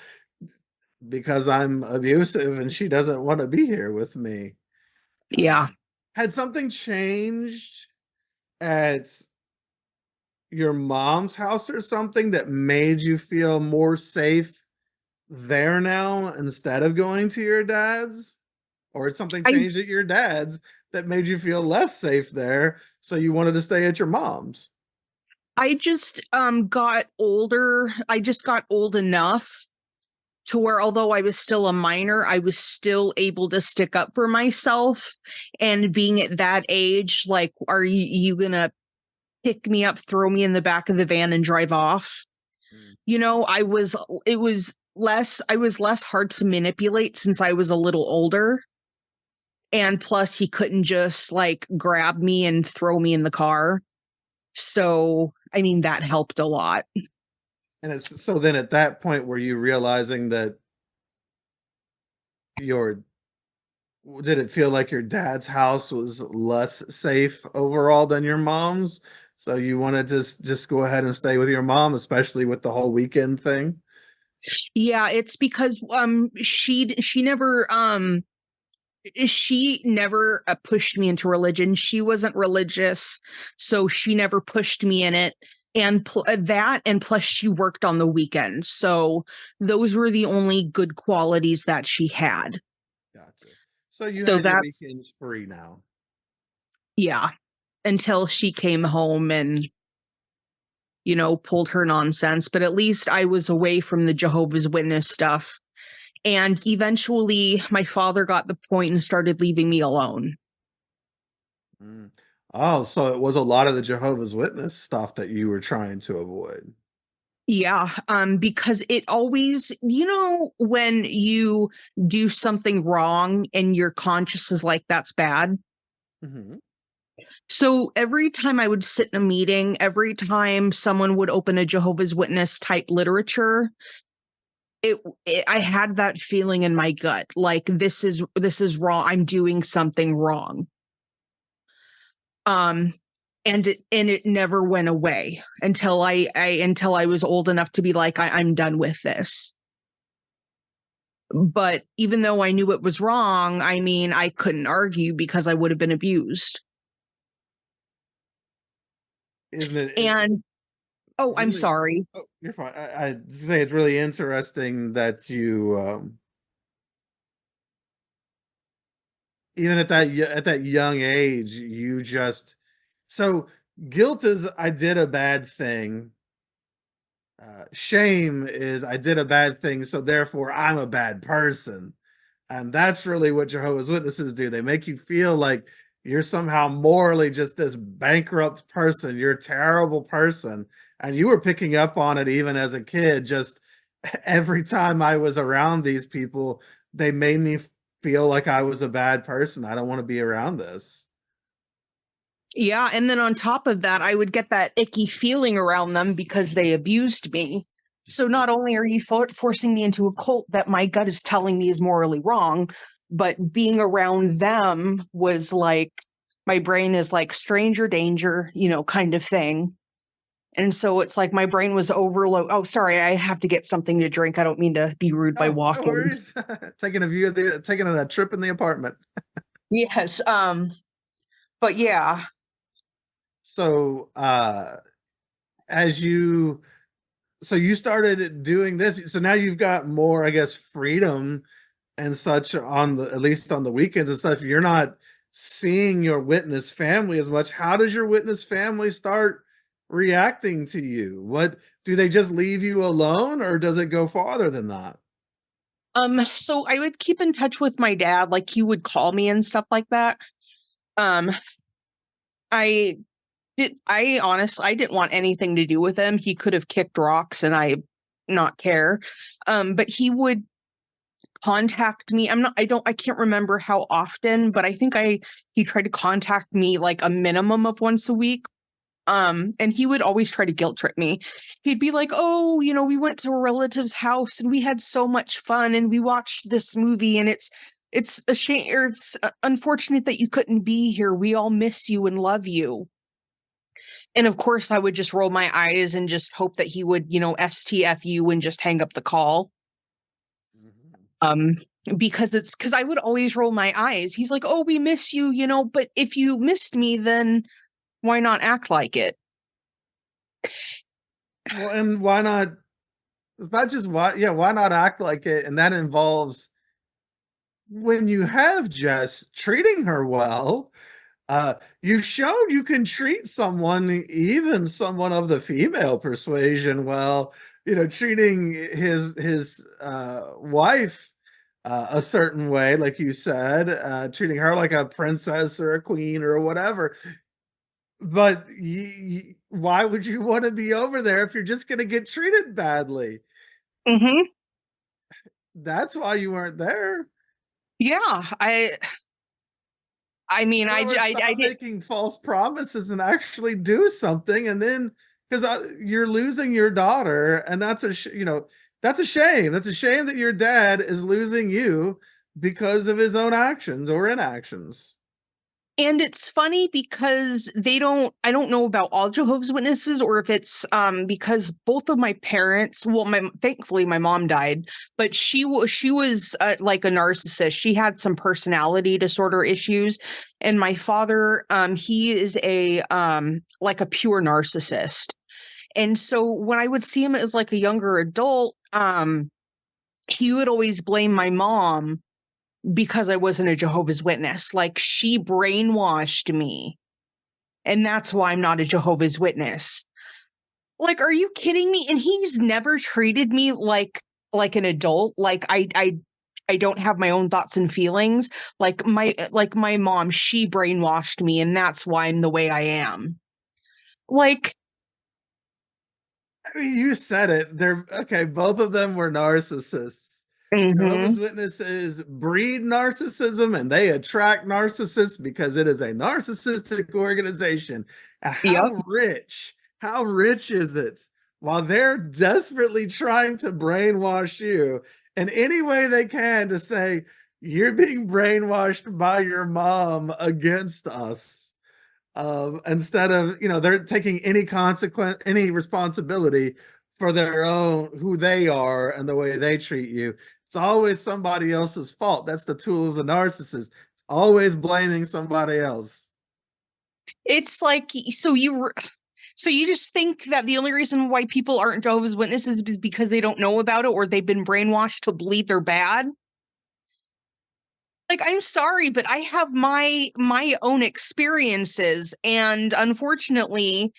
because I'm abusive and she doesn't want to be here with me. Yeah. Had something changed at your mom's house or something that made you feel more safe there now instead of going to your dad's? Or it's something I changed at your dad's that made you feel less safe there, so you wanted to stay at your mom's? I just got older. I just got old enough to where although I was still a minor, I was still able to stick up for myself. And being at that age, like, are you gonna pick me up, throw me in the back of the van and drive off? Mm. I was less hard to manipulate since I was a little older. And plus he couldn't just like grab me and throw me in the car. So, I mean, that helped a lot. And it's so then at that point, were you realizing that your did it feel like your dad's house was less safe overall than your mom's? So you wanted to just go ahead and stay with your mom, especially with the whole weekend thing? Yeah, it's because she never pushed me into religion. She wasn't religious, so she never pushed me in it. And and plus she worked on the weekends. So those were the only good qualities that she had. Gotcha. So you So had your that's, weekends free now. yeah, until she came home and, pulled her nonsense. But at least I was away from the Jehovah's Witness stuff. And eventually my father got the point and started leaving me alone. Mm. Oh, so it was a lot of the Jehovah's Witness stuff that you were trying to avoid. Yeah, because it always, when you do something wrong and your conscience is like, that's bad. Mhm. So every time I would sit in a meeting, every time someone would open a Jehovah's Witness type literature, I had that feeling in my gut, like this is wrong. I'm doing something wrong. Um, and it never went away until I was old enough to be like, I'm done with this. But even though I knew it was wrong, I mean, I couldn't argue because I would have been abused. Isn't it's And oh, I'm really sorry. oh, you're fine. I say it's really interesting that you, even at at that young age, you just so guilt is I did a bad thing. Shame is I did a bad thing, so therefore I'm a bad person. And that's really what Jehovah's Witnesses do. They make you feel like you're somehow morally just this bankrupt person. You're a terrible person. And you were picking up on it even as a kid. Just every time I was around these people, they made me feel like I was a bad person. I don't want to be around this. Yeah, and then on top of that, I would get that icky feeling around them because they abused me. So not only are you forcing me into a cult that my gut is telling me is morally wrong, but being around them was like, my brain is like stranger danger, kind of thing. And so it's like my brain was overload. Oh, sorry, I have to get something to drink. I don't mean to be rude by Oh, no walking. worries. Taking a view of the taking a trip in the apartment. Yes. But yeah. So, as you so you started doing this, so now you've got more, I guess, freedom and such on the, at least on the weekends and stuff. You're not seeing your witness family as much. How does your witness family start reacting to you? What, do they just leave you alone, or does it go farther than that? So I would keep in touch with my dad, like he would call me and stuff like that. Um, I I honestly, I didn't want anything to do with him. He could have kicked rocks and I not care. But he would contact me. I can't remember how often, but I think he tried to contact me like a minimum of once a week. And he would always try to guilt trip me. He'd be like, "Oh, we went to a relative's house and we had so much fun and we watched this movie and it's a shame, or it's unfortunate that you couldn't be here. We all miss you and love you." And of course, I would just roll my eyes and just hope that he would, STFU and just hang up the call. Mhm. Um, because I would always roll my eyes. He's like, "Oh, we miss you, but if you missed me, then why not act like it?" Well, and why not? It's not just why, yeah, why not act like it? And that involves, when you have Jess, treating her well. You've shown you can treat someone, even someone of the female persuasion, well. Treating his wife a certain way, like you said, treating her like a princess or a queen or whatever. But why would you want to be over there if you're just going to get treated badly? Hmm. That's why you weren't there. Yeah, I mean, In other words, I stop did. making false promises and actually do something. And then, because you're losing your daughter, and that's that's a shame. That's a shame that your dad is losing you because of his own actions or inactions. And it's funny because I don't know about all Jehovah's Witnesses or if it's because both of my parents, well, thankfully my mom died, but she was like a narcissist. She had some personality disorder issues, and my father, he is a like a pure narcissist. And so when I would see him as like a younger adult, he would always blame my mom because I wasn't a Jehovah's Witness. Like, she brainwashed me, and that's why I'm not a Jehovah's Witness. Like, are you kidding me? And he's never treated me like an adult. Like, I don't have my own thoughts and feelings. Like my mom, she brainwashed me, and that's why I'm the way I am. Like, I mean, you said it. They're okay. Both of them were narcissists. Jehovah's mhm. Witnesses breed narcissism, and they attract narcissists because it is a narcissistic organization. And Yep. how rich is it? While they're desperately trying to brainwash you in any way they can to say, you're being brainwashed by your mom against us. Instead of, they're taking any consequence, any responsibility for their own, who they are and the way they treat you. It's always somebody else's fault. That's the tool of the narcissist. It's always blaming somebody else. It's like, so you just think that the only reason why people aren't Jehovah's Witnesses is because they don't know about it or they've been brainwashed to believe they're bad? Like, I'm sorry, but I have my own experiences, and unfortunately,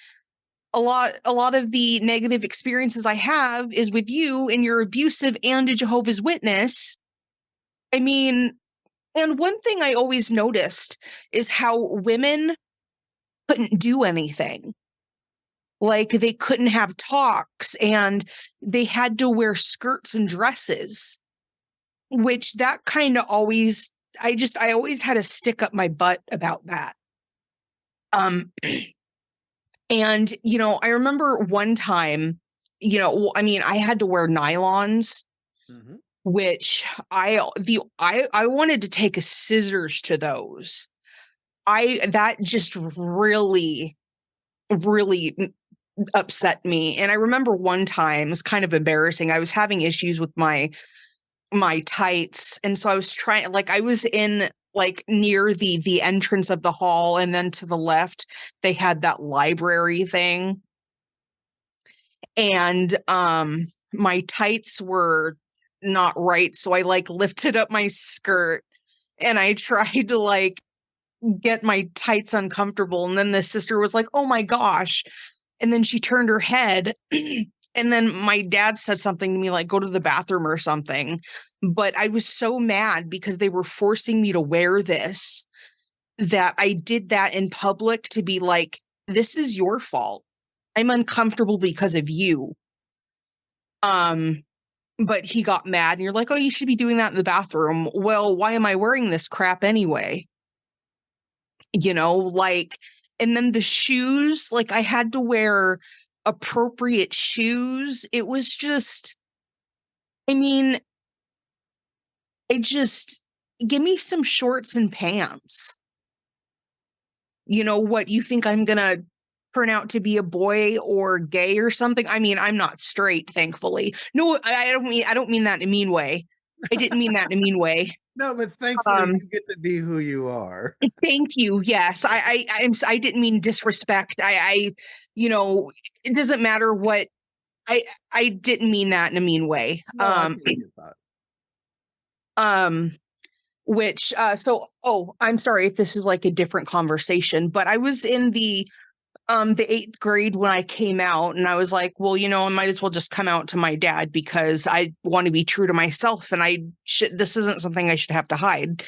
a lot of the negative experiences I have is with you, and you're abusive and a Jehovah's Witness. I mean, and one thing I always noticed is how women couldn't do anything. Like, they couldn't have talks and they had to wear skirts and dresses, which that kind of always, I always had to stick up my butt about that. Um, and, I remember one time, I mean, I had to wear nylons, Mhm. which I wanted to take a scissors to those. That just really, really upset me. And I remember one time, it was kind of embarrassing. I was having issues with my tights, and so I was trying, like, I was in like near the entrance of the hall, and then to the left they had that library thing. And my tights were not right, so I like lifted up my skirt and I tried to like get my tights uncomfortable, and then the sister was like, "Oh my gosh." And then she turned her head and then my dad said something to me like, "Go to the bathroom or something." But I was so mad because they were forcing me to wear this, that I did that in public to be like, "This is your fault. I'm uncomfortable because of you." Um, but he got mad and you're like, "Oh, you should be doing that in the bathroom." Well, why am I wearing this crap anyway? Like, and then the shoes, like I had to wear appropriate shoes. It was just, I mean, I just, give me some shorts and pants. What, you think I'm gonna turn out to be a boy or gay or something? I mean, I'm not straight, thankfully. No, I don't mean that in a mean way. I didn't mean that in a mean way. No, but thankfully Um, you get to be who you are. Thank you. Yes, I didn't mean disrespect. It doesn't matter what. I didn't mean that in a mean way. No, I totally get that. Um, which oh, I'm sorry if this is like a different conversation, but I was in the eighth grade when I came out, and I was like, well, I might as well just come out to my dad because I want to be true to myself, and this isn't something I should have to hide.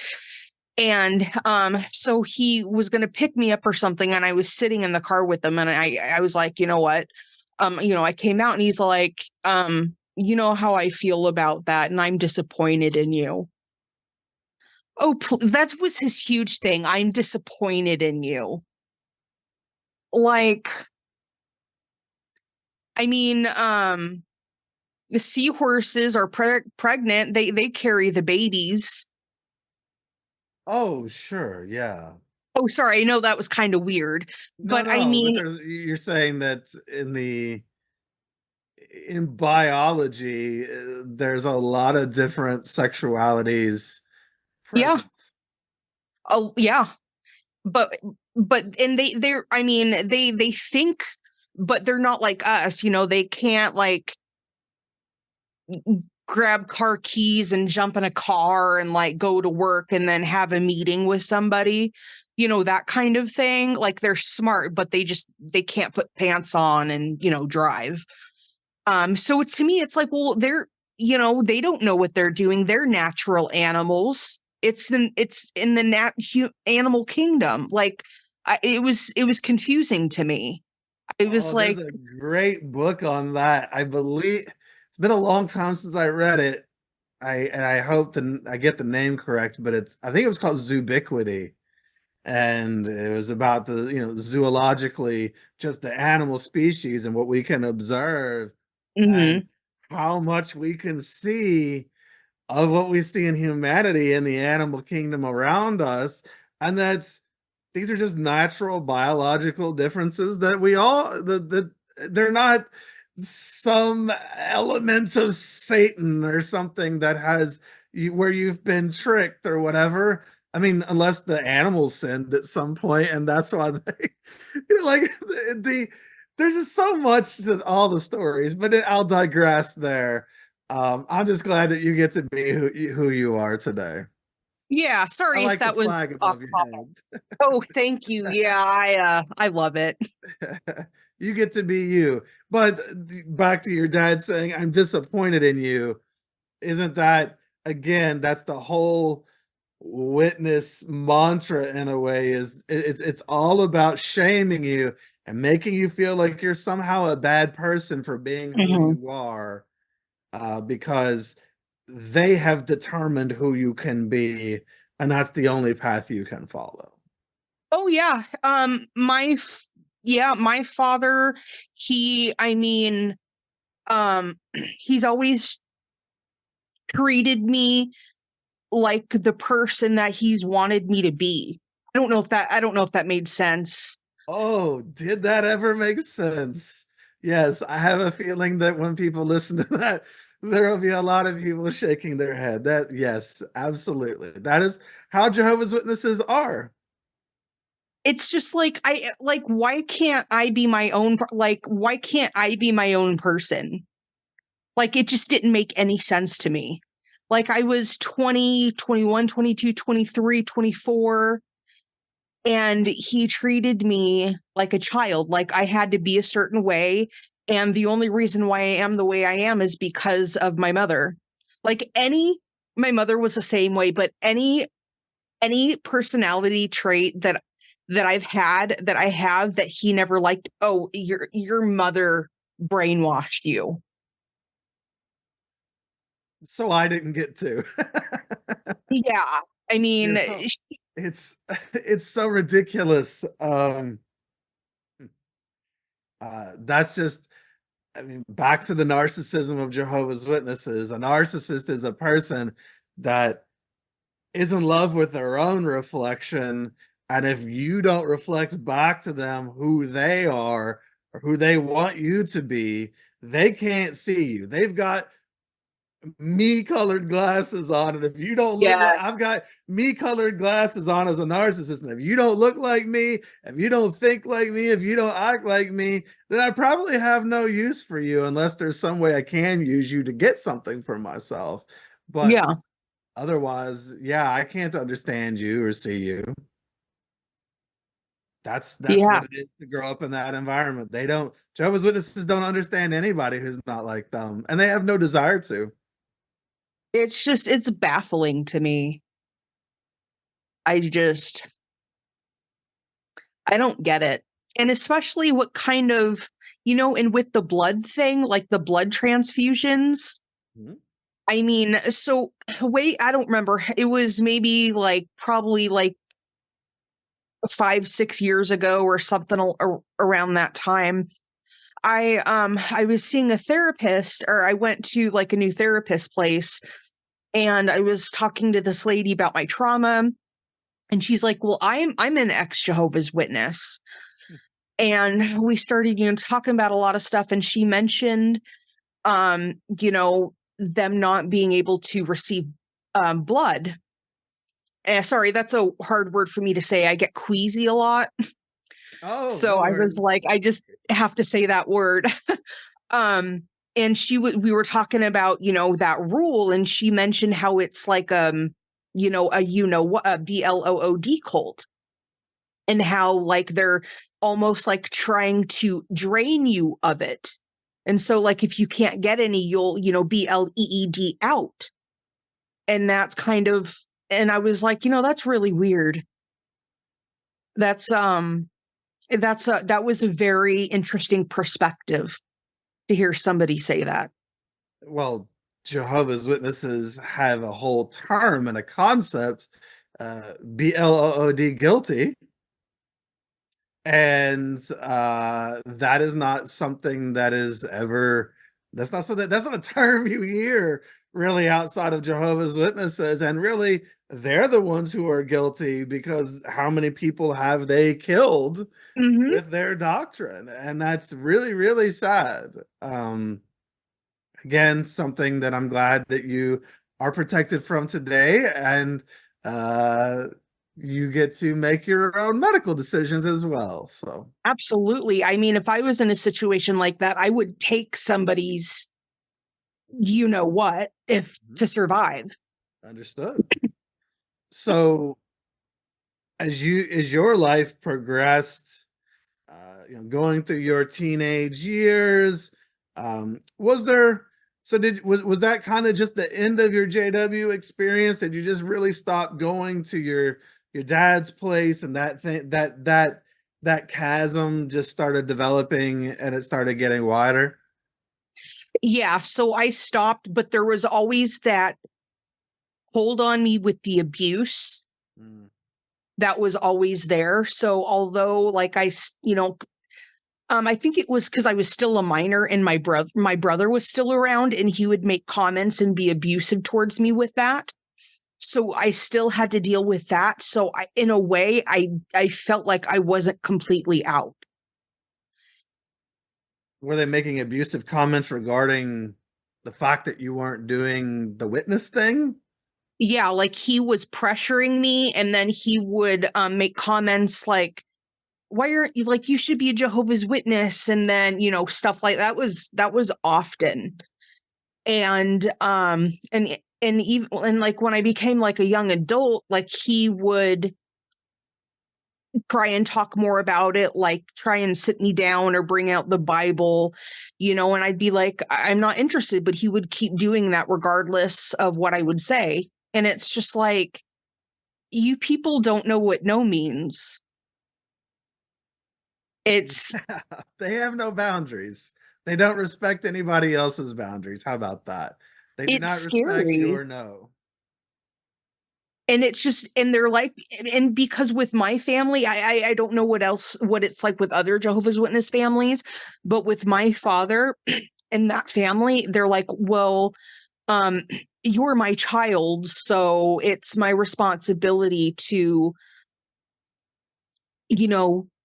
And so he was going to pick me up or something, and I was sitting in the car with him, and I was like, you know what? I came out, and he's like, you know how I feel about that, and I'm disappointed in you. Oh, that was his huge thing. I'm disappointed in you. Like, I mean, the seahorses are pregnant. They carry the babies. Oh, sure, yeah. Oh, sorry. I know that was kind of weird, No, but I no, but mean, you're saying that in biology, there's a lot of different sexualities yeah. present. Oh, yeah. but and they're, I mean, they think, but they're not like us. They can't like grab car keys and jump in a car and like go to work and then have a meeting with somebody, that kind of thing. Like, they're smart, but they can't put pants on and drive. So it's, to me, it's like, well, they don't know what they're doing. They're natural animals. It's in the animal kingdom. Like, it was confusing to me. It was Oh, there's like, a great book on that. I believe it's been a long time since I read it. I hope that I get the name correct, but I think it was called Zoobiquity, and it was about the zoologically just the animal species and what we can observe and mhm. how much we can see of what we see in humanity in the animal kingdom around us, and these are just natural biological differences that we all that they're not some elements of Satan or something that has you where you've been tricked or whatever. I mean, unless the animals sinned at some point, and that's why they like there's just so much to all the stories, but I'll digress there. I'm just glad that you get to be who you are today. Yeah, I sorry if like the that was flag off above your topic. head. Oh, thank you. Yeah, I love it. You get to be you. But back to your dad saying, "I'm disappointed in you." Isn't that again? That's the whole witness mantra in a way. It's all about shaming you and making you feel like you're somehow a bad person for being who Mhm. you are, because they have determined who you can be, and that's the only path you can follow. Oh yeah. My father, I mean, he's always treated me like the person that he's wanted me to be. I don't know if that made sense. Oh, did that ever make sense? Yes, I have a feeling that when people listen to that, there will be a lot of people shaking their head. That, yes, absolutely. That is how Jehovah's Witnesses are. It's just like why can't I be my own why can't I be my own person? Like it just didn't make any sense to me. Like I was 20, 21, 22, 23, 24, and he treated me like a child, like I had to be a certain way, and the only reason why I am the way I am is because of my mother. Like any My mother was the same way, but any personality trait that I have that he never liked, oh, your mother brainwashed you. So I didn't get to. Yeah. I You mean, know, it's it's so ridiculous. That's just, I mean, back to the narcissism of Jehovah's Witnesses. A narcissist is a person that is in love with their own reflection. And if you don't reflect back to them who they are or who they want you to be, they can't see you. They've got me colored glasses on. And if you don't look like, I've yes. got me colored glasses on as a narcissist. And if you don't look like me, if you don't think like me, if you don't act like me, then I probably have no use for you unless there's some way I can use you to get something for myself. But Yeah. otherwise, yeah, I can't understand you or see you. That's Yeah. what it is to grow up in that environment. They don't, Jehovah's Witnesses don't understand anybody who's not like them, and they have no desire to. It's baffling to me. I just I don't get it. And especially what kind of, and with the blood thing, like the blood transfusions. Mhm. I mean, so wait, I don't remember. It was maybe like probably like 5, 6 years ago or something around that time. I was seeing a therapist, or I went to like a new therapist place, and I was talking to this lady about my trauma, and she's like, "Well, I'm an ex-Jehovah's Witness." And we started, talking about a lot of stuff, and she mentioned, them not being able to receive blood. Sorry, that's a hard word for me to say. I get queasy a lot. Oh, So no I was worries. like, I just have to say that word. um, and we were talking about, that rule, and she mentioned how it's like, a BLOOD cult, and how like they're almost like trying to drain you of it. And so like if you can't get any, you'll, BLEED out. And that's kind of, and I was like, that's really weird. That's that was a very interesting perspective to hear somebody say that. Well, Jehovah's Witnesses have a whole term and a concept, BLOOD, guilty. And that is not something that is ever, that's not a term you hear really outside of Jehovah's Witnesses. And really, they're the ones who are guilty, because how many people have they killed Mhm. with their doctrine? And that's really, really sad. Again, something that I'm glad that you are protected from today, and uh, you get to make your own medical decisions as well. So, Absolutely. I mean, if I was in a situation like that, I would take somebody's you know what if mhm, to survive. understood. So, as your life progressed, going through your teenage years, was there? So was that kind of just the end of your JW experience? Did you just really stop going to your dad's place, and that thing that chasm just started developing and it started getting wider? Yeah, so I stopped, but there was always that hold on me with the abuse Mm. that was always there. So although like I think it was because I was still a minor, and my brother was still around, and he would make comments and be abusive towards me with that. So I still had to deal with that. So in a way, I felt like I wasn't completely out. Were they making abusive comments regarding the fact that you weren't doing the witness thing? Yeah, like he was pressuring me, and then he would make comments like, why aren't you, like, you should be a Jehovah's Witness, and then, stuff like that was often. And even, and like when I became like a young adult, like he would try and talk more about it, like try and sit me down or bring out the Bible, and I'd be like, I'm not interested, but he would keep doing that regardless of what I would say. And it's just like, you people don't know what no means. It's They have no boundaries. They don't respect anybody else's boundaries. How about that? They do it's not respect scary. your no. And it's just, and they're like, and because with my family, I don't know what it's like with other Jehovah's Witness families, but with my father and that family, they're like, well, um, you're my child, so it's my responsibility to,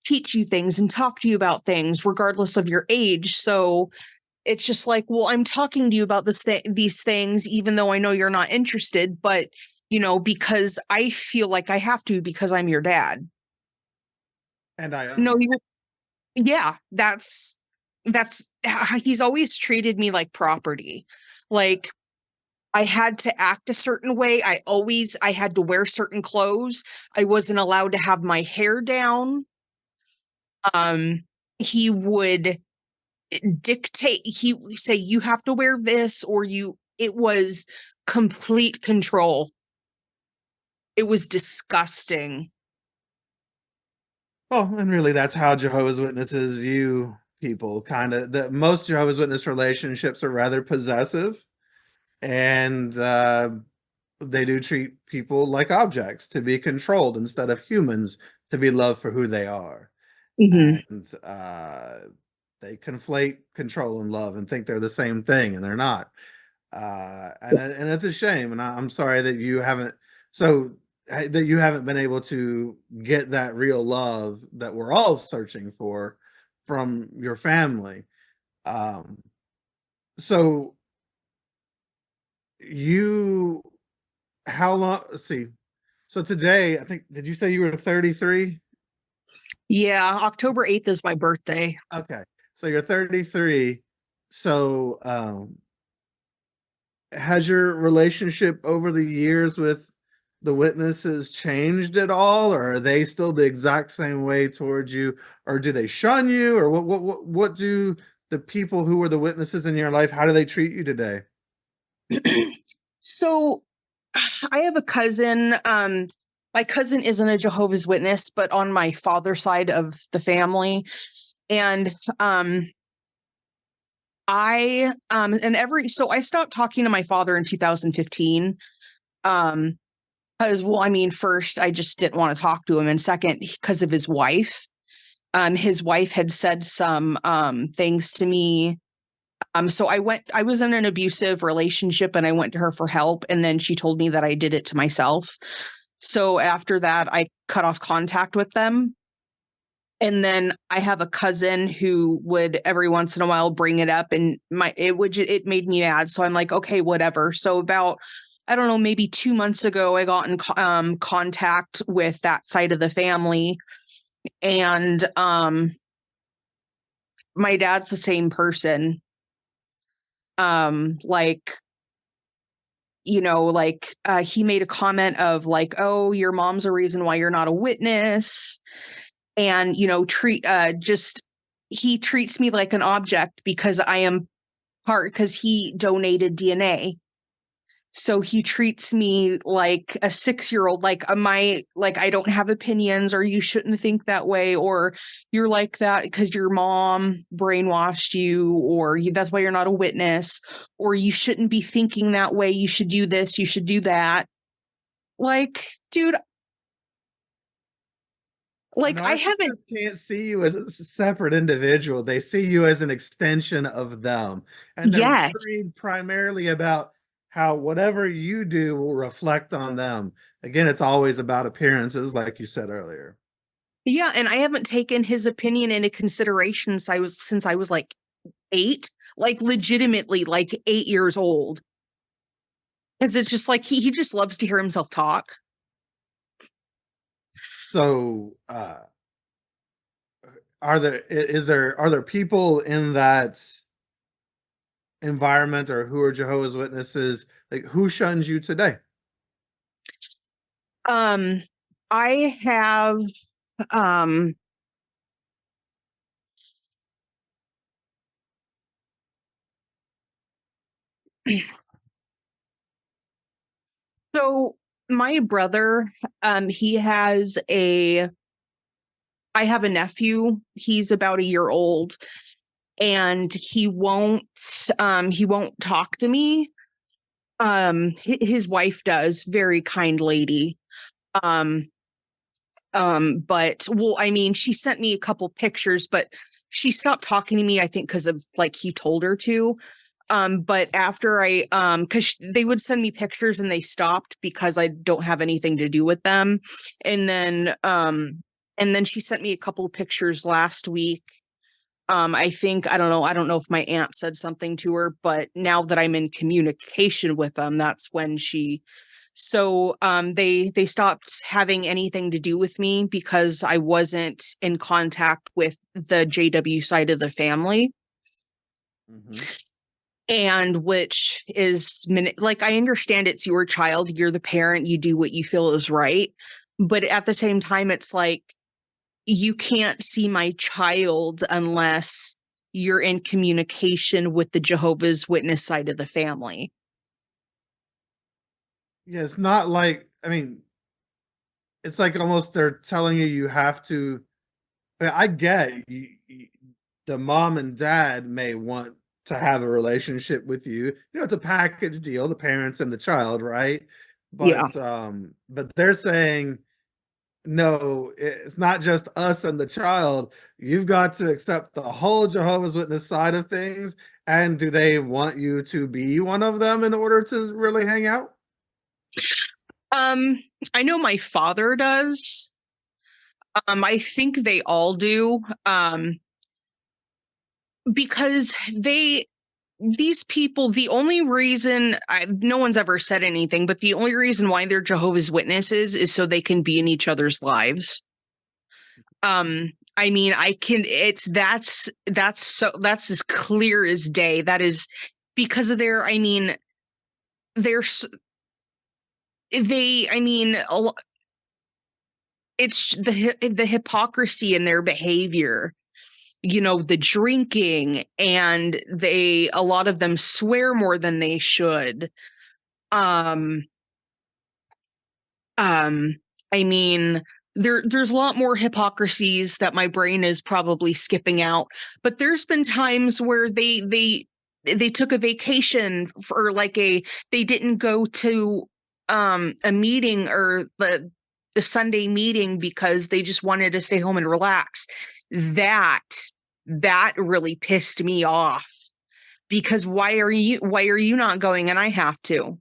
teach you things and talk to you about things regardless of your age. So it's just like, well, I'm talking to you about these things, even though I know you're not interested, but because I feel like I have to because I'm your dad. And I own No, you. yeah, that's he's always treated me like property. Like I had to act a certain way. I had to wear certain clothes. I wasn't allowed to have my hair down. Um, he would he would say, you have to wear this, or it was complete control. It was disgusting. Well, and really that's how Jehovah's Witnesses view people. Kind of the most Jehovah's Witness relationships are rather possessive, and they do treat people like objects to be controlled instead of humans to be loved for who they are. Hmm. And they conflate control and love and think they're the same thing, and they're not. And it's a shame. And I'm sorry that you haven't so that you haven't been able to get that real love that we're all searching for from your family. Um, so you how long? Let's see. So today, I think, did you say you were 33? Yeah, October 8th is my birthday. Okay. So you're 33. So has your relationship over the years with the witnesses changed at all, or are they still the exact same way towards you, or do they shun you, or what do the people who were the witnesses in your life, how do they treat you today? So I have a cousin. My cousin isn't a Jehovah's Witness, but on my father's side of the family. And I stopped talking to my father in 2015. Because, well, I mean, first, I just didn't want to talk to him. And second, because of his wife. His wife had said some things to me. So I was in an abusive relationship, and I went to her for help. And then she told me that I did it to myself. So after that, I cut off contact with them. And then I have a cousin who would every once in a while bring it up, and it made me mad. So I'm like, okay, whatever. So about, I don't know, maybe 2 months ago, I got in contact with that side of the family, and my dad's the same person. Like, he made a comment of like, oh, your mom's a reason why you're not a witness. And he treats me like an object because I am because he donated DNA. So he treats me like a 6-year-old, like I don't have opinions, or you shouldn't think that way, or you're like that because your mom brainwashed you, or that's why you're not a witness, or you shouldn't be thinking that way. You should do this, you should do that. Like, dude, A like I haven't. narcissist can't see you as a separate individual. They see you as an extension of them. And they're Yes. worried primarily about how whatever you do will reflect on them. Again, it's always about appearances, like you said earlier. Yeah, and I haven't taken his opinion into consideration since I was like 8, like legitimately like 8 years old. Because it's just like he just loves to hear himself talk. So, are there people in that environment or who are Jehovah's Witnesses, like who shuns you today? Um, I have um so my brother, he has a I have a nephew. He's about a year old, and he won't talk to me. His wife does, very kind lady. Um, but well, I mean, she sent me a couple pictures, but she stopped talking to me, I think, because of like he told her to. But after because they would send me pictures and they stopped because I don't have anything to do with them. And then she sent me a couple of pictures last week. I don't know if my aunt said something to her, but now that I'm in communication with them, that's when they stopped having anything to do with me because I wasn't in contact with the JW side of the family. Mm-hmm. And which is like, I understand it's your child, you're the parent, you do what you feel is right. But at the same time, it's like, you can't see my child unless you're in communication with the Jehovah's Witness side of the family. Yeah, it's not like, I mean, it's like almost they're telling you you have to. I get the mom and dad may want to have a relationship with you. You know, it's a package deal, the parents and the child, right? Yeah. But they're saying no, it's not just us and the child. You've got to accept the whole Jehovah's Witness side of things. And do they want you to be one of them in order to really hang out? Um, I know my father does. I think they all do. Because these people, the only reason no one's ever said anything, but the only reason why they're Jehovah's Witnesses is so they can be in each other's lives. I mean, I can, it's, that's as clear as day. That is because of their, I mean, there's, I mean, it's the hypocrisy in their behavior, the drinking, and a lot of them swear more than they should. Um, um, I mean, there's a lot more hypocrisies that my brain is probably skipping out, but there's been times where they took a vacation for like they didn't go to a meeting or the Sunday meeting because they just wanted to stay home and relax. That that really pissed me off because why are you not going and I have to?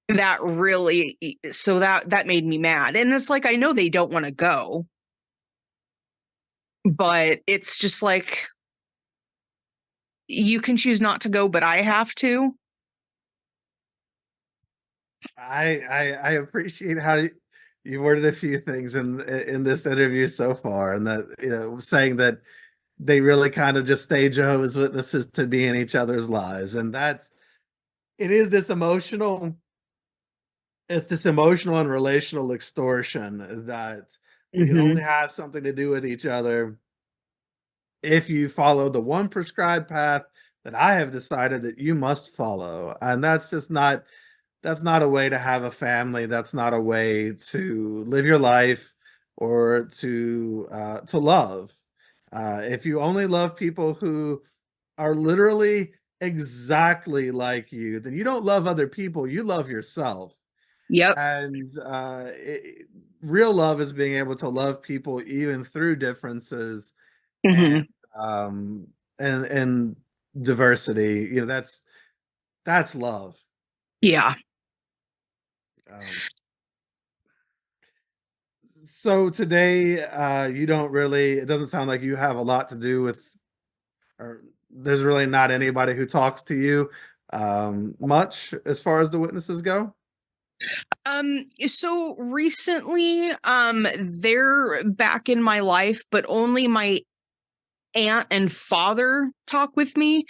That really, so that made me mad. And it's like, I know they don't want to go, but it's just like, you can choose not to go, but I have to. I appreciate how you worded a few things in this interview so far, and that saying that they really kind of just stay Jehovah's Witnesses to be in each other's lives, and it is this emotional, it's this emotional and relational extortion that we can only Hmm. have something to do with each other if you follow the one prescribed path that I have decided that you must follow, and that's not a way to have a family. That's not a way to live your life or to love. If you only love people who are literally exactly like you, then you don't love other people. You love yourself. Yep. And real love is being able to love people even through differences and Hmm. um, and diversity. That's love. Yeah. Um, So today, you don't really, it doesn't sound like you have a lot to do with, or there's really not anybody who talks to you. much as far as the witnesses go? So recently, they're back in my life, but only my aunt and father talk with me.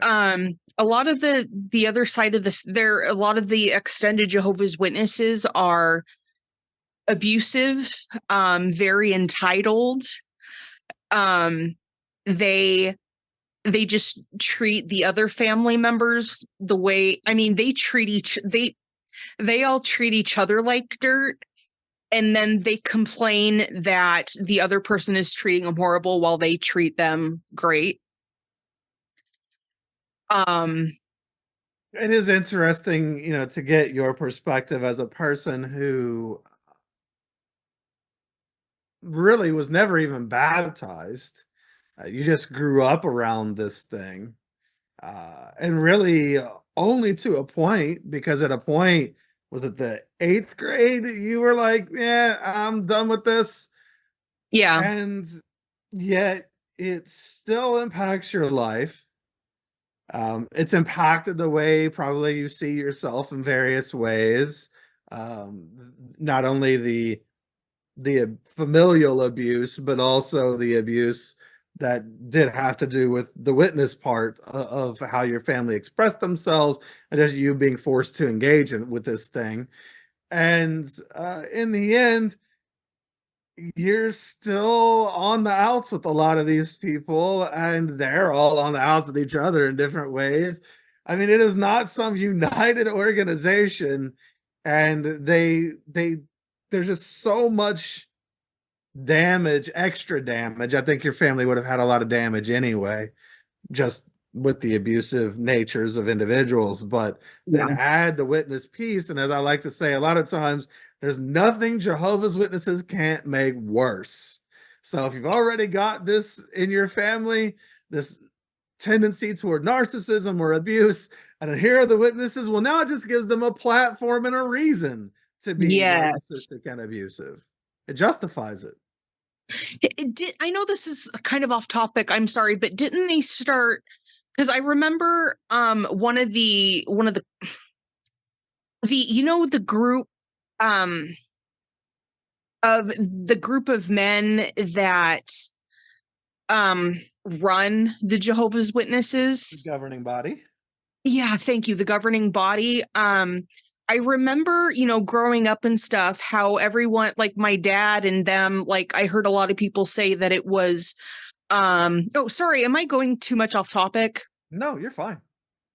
Okay. A lot of the other side of a lot of the extended Jehovah's Witnesses are abusive, very entitled. Um, they they just treat the other family members the way, I mean, they all treat each other like dirt, and then they complain that the other person is treating them horrible while they treat them great. Um, It is interesting, to get your perspective as a person who really was never even baptized. You just grew up around this thing. And really only to a point, because at a point, was it the eighth grade? You were like, yeah, I'm done with this. yeah, And yet it still impacts your life. It's impacted the way probably you see yourself in various ways. Not only the familial abuse, but also the abuse that did have to do with the witness part of how your family expressed themselves, and just you being forced to engage with this thing. And in the end, you're still on the outs with a lot of these people, and they're all on the outs with each other in different ways. I mean, it is not some united organization, and there's just so much damage, extra damage. I think your family would have had a lot of damage anyway, just with the abusive natures of individuals. But then yeah, add the witness piece. And as I like to say, a lot of times there's nothing Jehovah's Witnesses can't make worse. So if you've already got this in your family, this tendency toward narcissism or abuse, and then here are the witnesses, well, now it just gives them a platform and a reason to be yes. narcissistic and abusive. It justifies it. I know this is kind of off topic. I'm sorry, but didn't they start? Because I remember one of the the group um of the group of men that um run the Jehovah's The Witnesses. governing body. Yeah, thank you. The governing body. I remember, growing up and stuff, how everyone, like my dad and them, like I heard a lot of people say that it was, oh, sorry, am I going too much off topic? No, you're fine.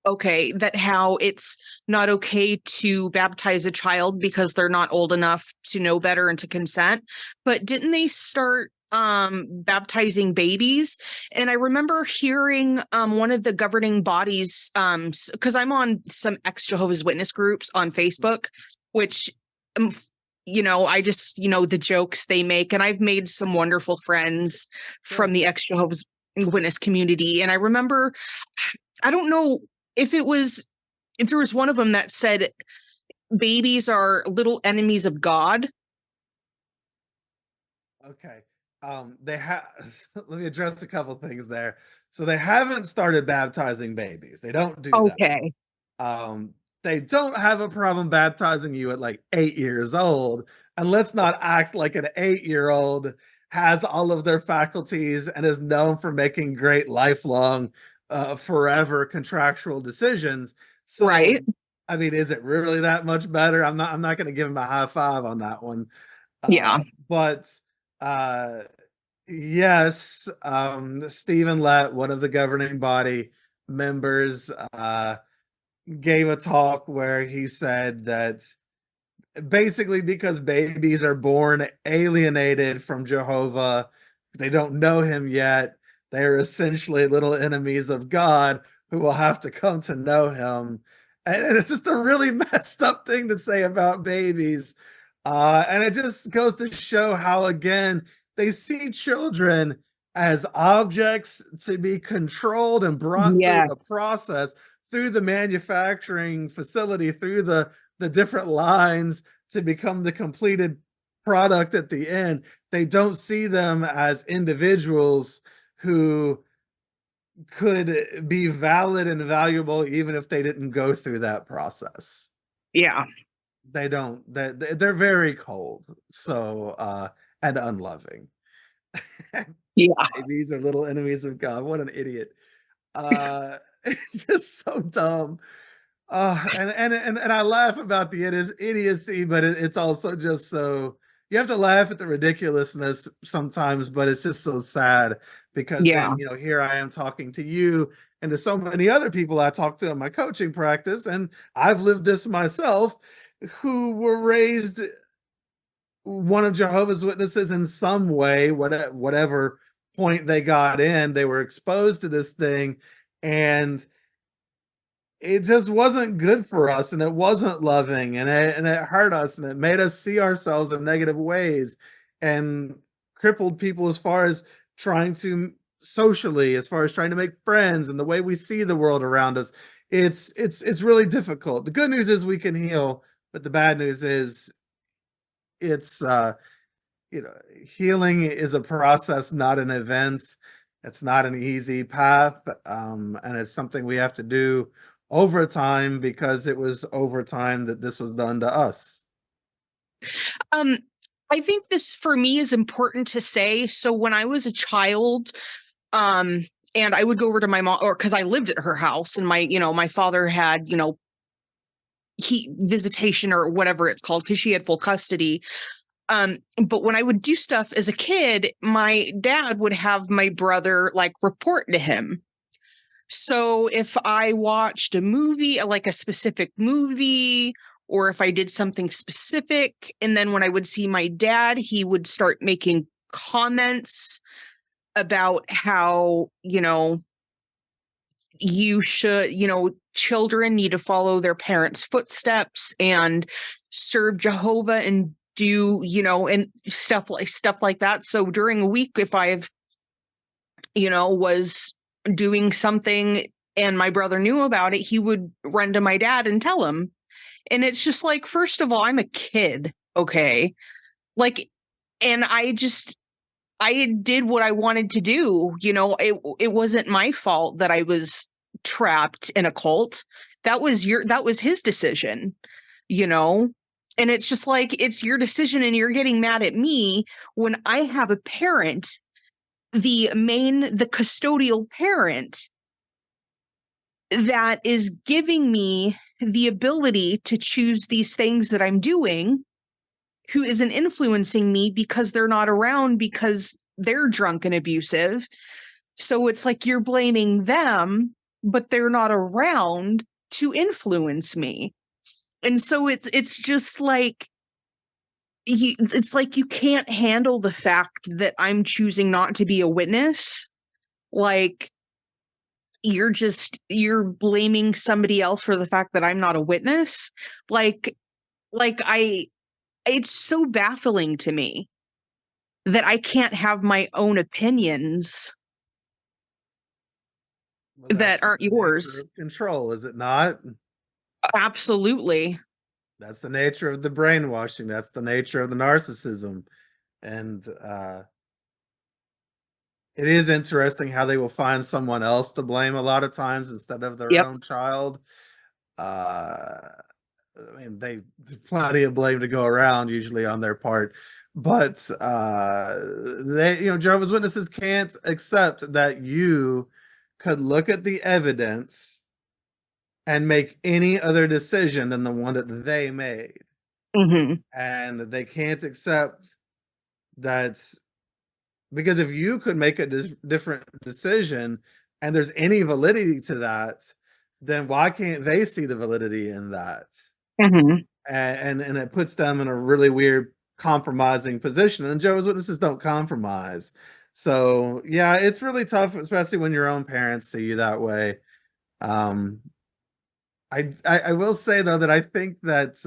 Okay, that how it's not okay to baptize a child because they're not old enough to know better and to consent. But didn't they start baptizing babies? And I remember hearing one of the governing bodies, because I'm on some ex-Jehovah's Witness groups on Facebook, which um, I just, the jokes they make, and I've made some wonderful friends Good. from the ex-Jehovah's Witness community. And I remember, I don't know if there was one of them that said babies are little enemies of God. Okay. They have let me address a couple things there. So they haven't started baptizing babies. They don't do that. Okay. Um, they don't have a problem baptizing you at like 8 years old. And let's not act like an 8-year-old has all of their faculties and is known for making great lifelong, forever contractual decisions. Right. So, I mean, is it really that much better? I'm not going to give him a high five on that one. Yeah. But uh, yes, Stephen Lett, one of the governing body members, gave a talk where he said that basically because babies are born alienated from Jehovah, they don't know him yet. They're essentially little enemies of God who will have to come to know him. And it's just a really messed up thing to say about babies. And it just goes to show how, again, they see children as objects to be controlled and brought through Yeah. the process, through the manufacturing facility, through the different lines to become the completed product at the end. They don't see them as individuals who could be valid and valuable even if they didn't go through that process. Yeah. They don't. They're very cold, so and unloving. Yeah. Babies are little enemies of God. What an idiot. It's just so dumb. And I laugh about the idiocy, but it's also just so you have to laugh at the ridiculousness sometimes, but it's just so sad because Yeah. then, here I am talking to you and to so many other people I talk to in my coaching practice, and I've lived this myself, who were raised one of Jehovah's Witnesses in some way, whatever point they got in, they were exposed to this thing, and it just wasn't good for us, and it wasn't loving, and it hurt us, and it made us see ourselves in negative ways, and crippled people as far as trying to socially, as far as trying to make friends, and the way we see the world around us. It's really difficult. The good news is we can heal, but the bad news is it's healing is a process, not an event. It's not an easy path, and it's something we have to do over time because it was over time that this was done to us. Um, I think this for me is important to say. So when I was a child, and I would go over to my mom, or because I lived at her house, and my father had, visitation or whatever it's called, because she had full custody. But when I would do stuff as a kid, my dad would have my brother like report to him. So if I watched a movie, like a specific movie, or if I did something specific, and then when I would see my dad, he would start making comments about how, you should, children need to follow their parents' footsteps and serve Jehovah and do, and stuff like that. So during a week, if I've, was doing something and my brother knew about it, he would run to my dad and tell him. And it's just like, first of all, I'm a kid, okay? Like, and I did what I wanted to do. It wasn't my fault that I was trapped in a cult. That was his decision, you know? And it's just like, it's your decision and you're getting mad at me when I have a parent, the custodial parent that is giving me the ability to choose these things that I'm doing, who isn't influencing me because they're not around because they're drunk and abusive. So it's like you're blaming them, but they're not around to influence me. And so it's just like it's like you can't handle the fact that I'm choosing not to be a witness. Like you're blaming somebody else for the fact that I'm not a witness. Like I it's so baffling to me that I can't have my own opinions Well, that that's aren't the nature yours. of control, is it not? Absolutely. That's the nature of the brainwashing. That's the nature of the narcissism. And it is interesting how they will find someone else to blame a lot of times instead of their Yep. own child. Uh, I mean, there's plenty of blame to go around usually on their part, but Jehovah's Witnesses can't accept that you could look at the evidence and make any other decision than the one that they made, Hmm. and they can't accept that because if you could make a different decision and there's any validity to that, then why can't they see the validity in that? Hmm. And it puts them in a really weird compromising position. And Jehovah's Witnesses don't compromise. So yeah, it's really tough, especially when your own parents see you that way. Um, I will say though that I think that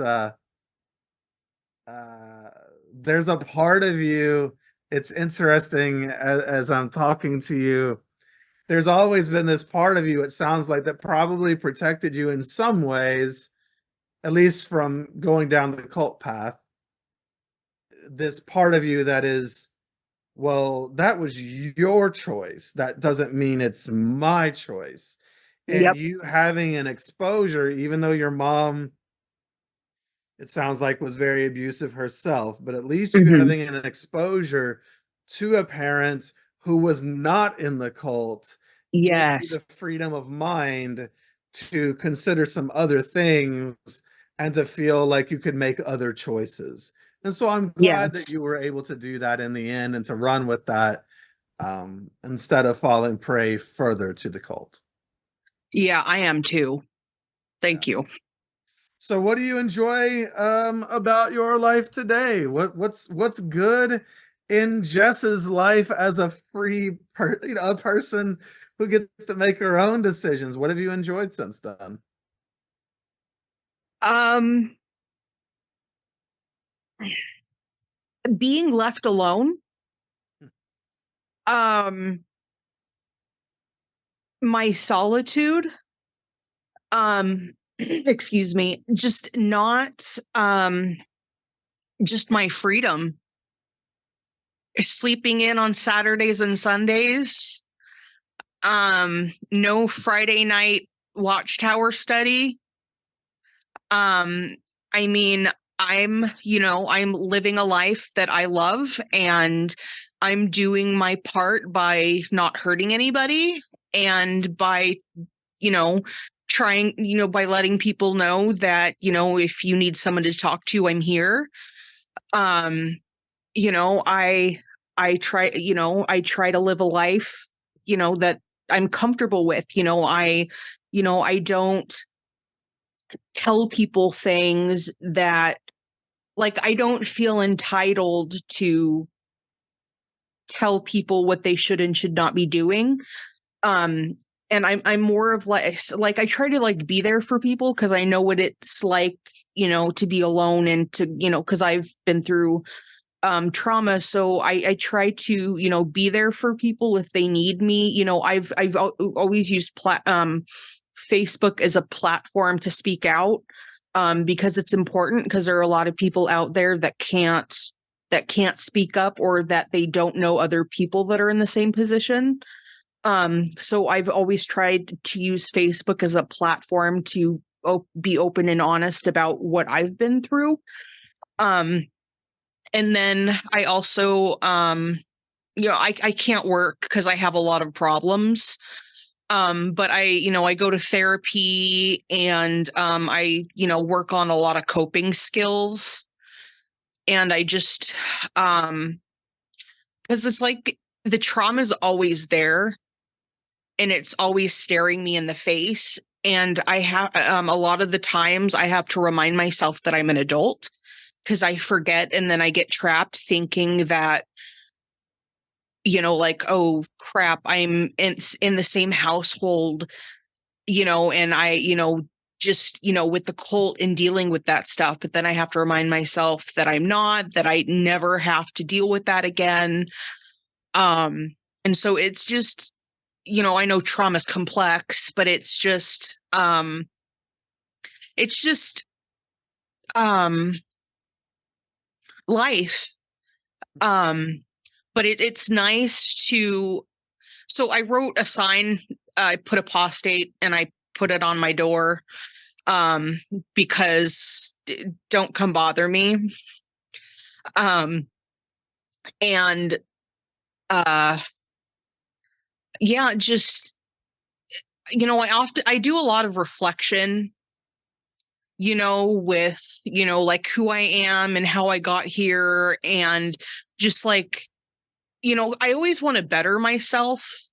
uh, there's a part of you. It's interesting as I'm talking to you. There's always been this part of you. It sounds like that probably protected you in some ways, at least from going down the cult path. This part of you that is Well, that was your choice. That doesn't mean it's my choice. And Yep. you having an exposure, even though your mom, it sounds like, was very abusive herself, but at least you Hmm. having an exposure to a parent who was not in the cult gave you Yes. the freedom of mind to consider some other things and to feel like you could make other choices. And so I'm glad that Yes. you were able to do that in the end and to run with that, instead of falling prey further to the cult. Yeah, I am too. Yeah. Thank you. So what do you enjoy about your life today? What's good in Jess's life as a a person who gets to make her own decisions? What have you enjoyed since then? Um, Being left alone. Um, my solitude. Excuse me. Just my freedom. Sleeping in on Saturdays and Sundays. No Friday night watchtower study. Um, I mean, I'm living a life that I love, and I'm doing my part by not hurting anybody, and by, you know, trying, by letting people know that, if you need someone to talk to, I'm here. Um, you know, I try to live a life, that I'm comfortable with. I don't tell people things that, like, I don't feel entitled to tell people what they should and should not be doing. Um and I'm more of like I try to like be there for people because I know what it's like, to be alone, and to, because I've been through trauma. So I try to, be there for people if they need me. Always used Facebook as a platform to speak out, because it's important, because there are a lot of people out there that can't speak up, or that they don't know other people that are in the same position. So I've always tried to use Facebook as a platform to be open and honest about what I've been through. Um, and then I also, I can't work because I have a lot of problems. But I go to therapy, and I, work on a lot of coping skills. And I just, because it's like the trauma is always there, and it's always staring me in the face. And I have, a lot of the times I have to remind myself that I'm an adult, because I forget, and then I get trapped thinking that, like, oh crap, I'm in the same household, and I, just, with the cult and dealing with that stuff. But then I have to remind myself that I'm not, that I never have to deal with that again. Um, and so it's just, I know trauma's complex, but it's just um life. Um, but it's nice to, so I wrote a sign, I put a apostate, and I put it on my door, um, because don't come bother me. Um, and uh, yeah, just, I do a lot of reflection, with, like who I am and how I got here, and just like, I always want to better myself.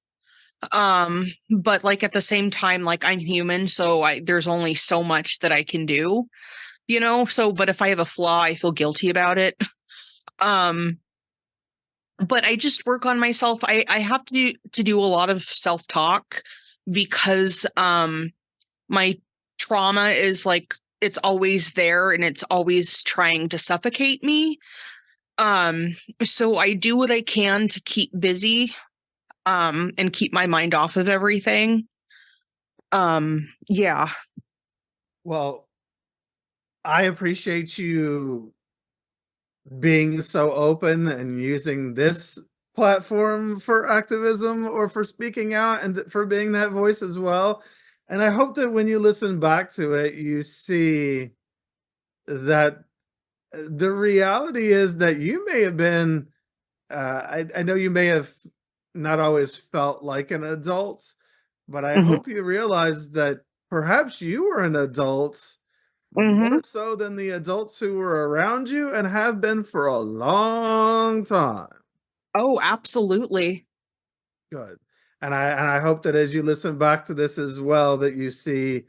But like at the same time, like I'm human, so there's only so much that I can do, so, but if I have a flaw, I feel guilty about it. Um, but I just work on myself. I have to do a lot of self-talk, because my trauma is like, it's always there, and it's always trying to suffocate me. So I do what I can to keep busy, and keep my mind off of everything. Yeah. Well, I appreciate you being so open and using this platform for activism or for speaking out and for being that voice as well. And I hope that when you listen back to it, you see that the reality is that you may have been, I know you may have not always felt like an adult, but I Hmm. hope you realize that perhaps you were an adult Hmm. more so than the adults who were around you and have been for a long time. Oh, absolutely. Good. And I hope that as you listen back to this as well, that you see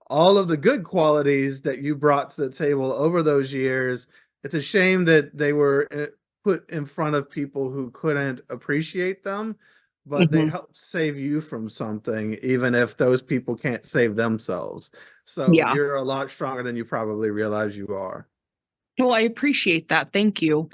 all of the good qualities that you brought to the table over those years. It's a shame that they were put in front of people who couldn't appreciate them, but they Hmm. helped save you from something, even if those people can't save themselves. So Yeah. you're a lot stronger than you probably realize you are. Well, I appreciate that. Thank you.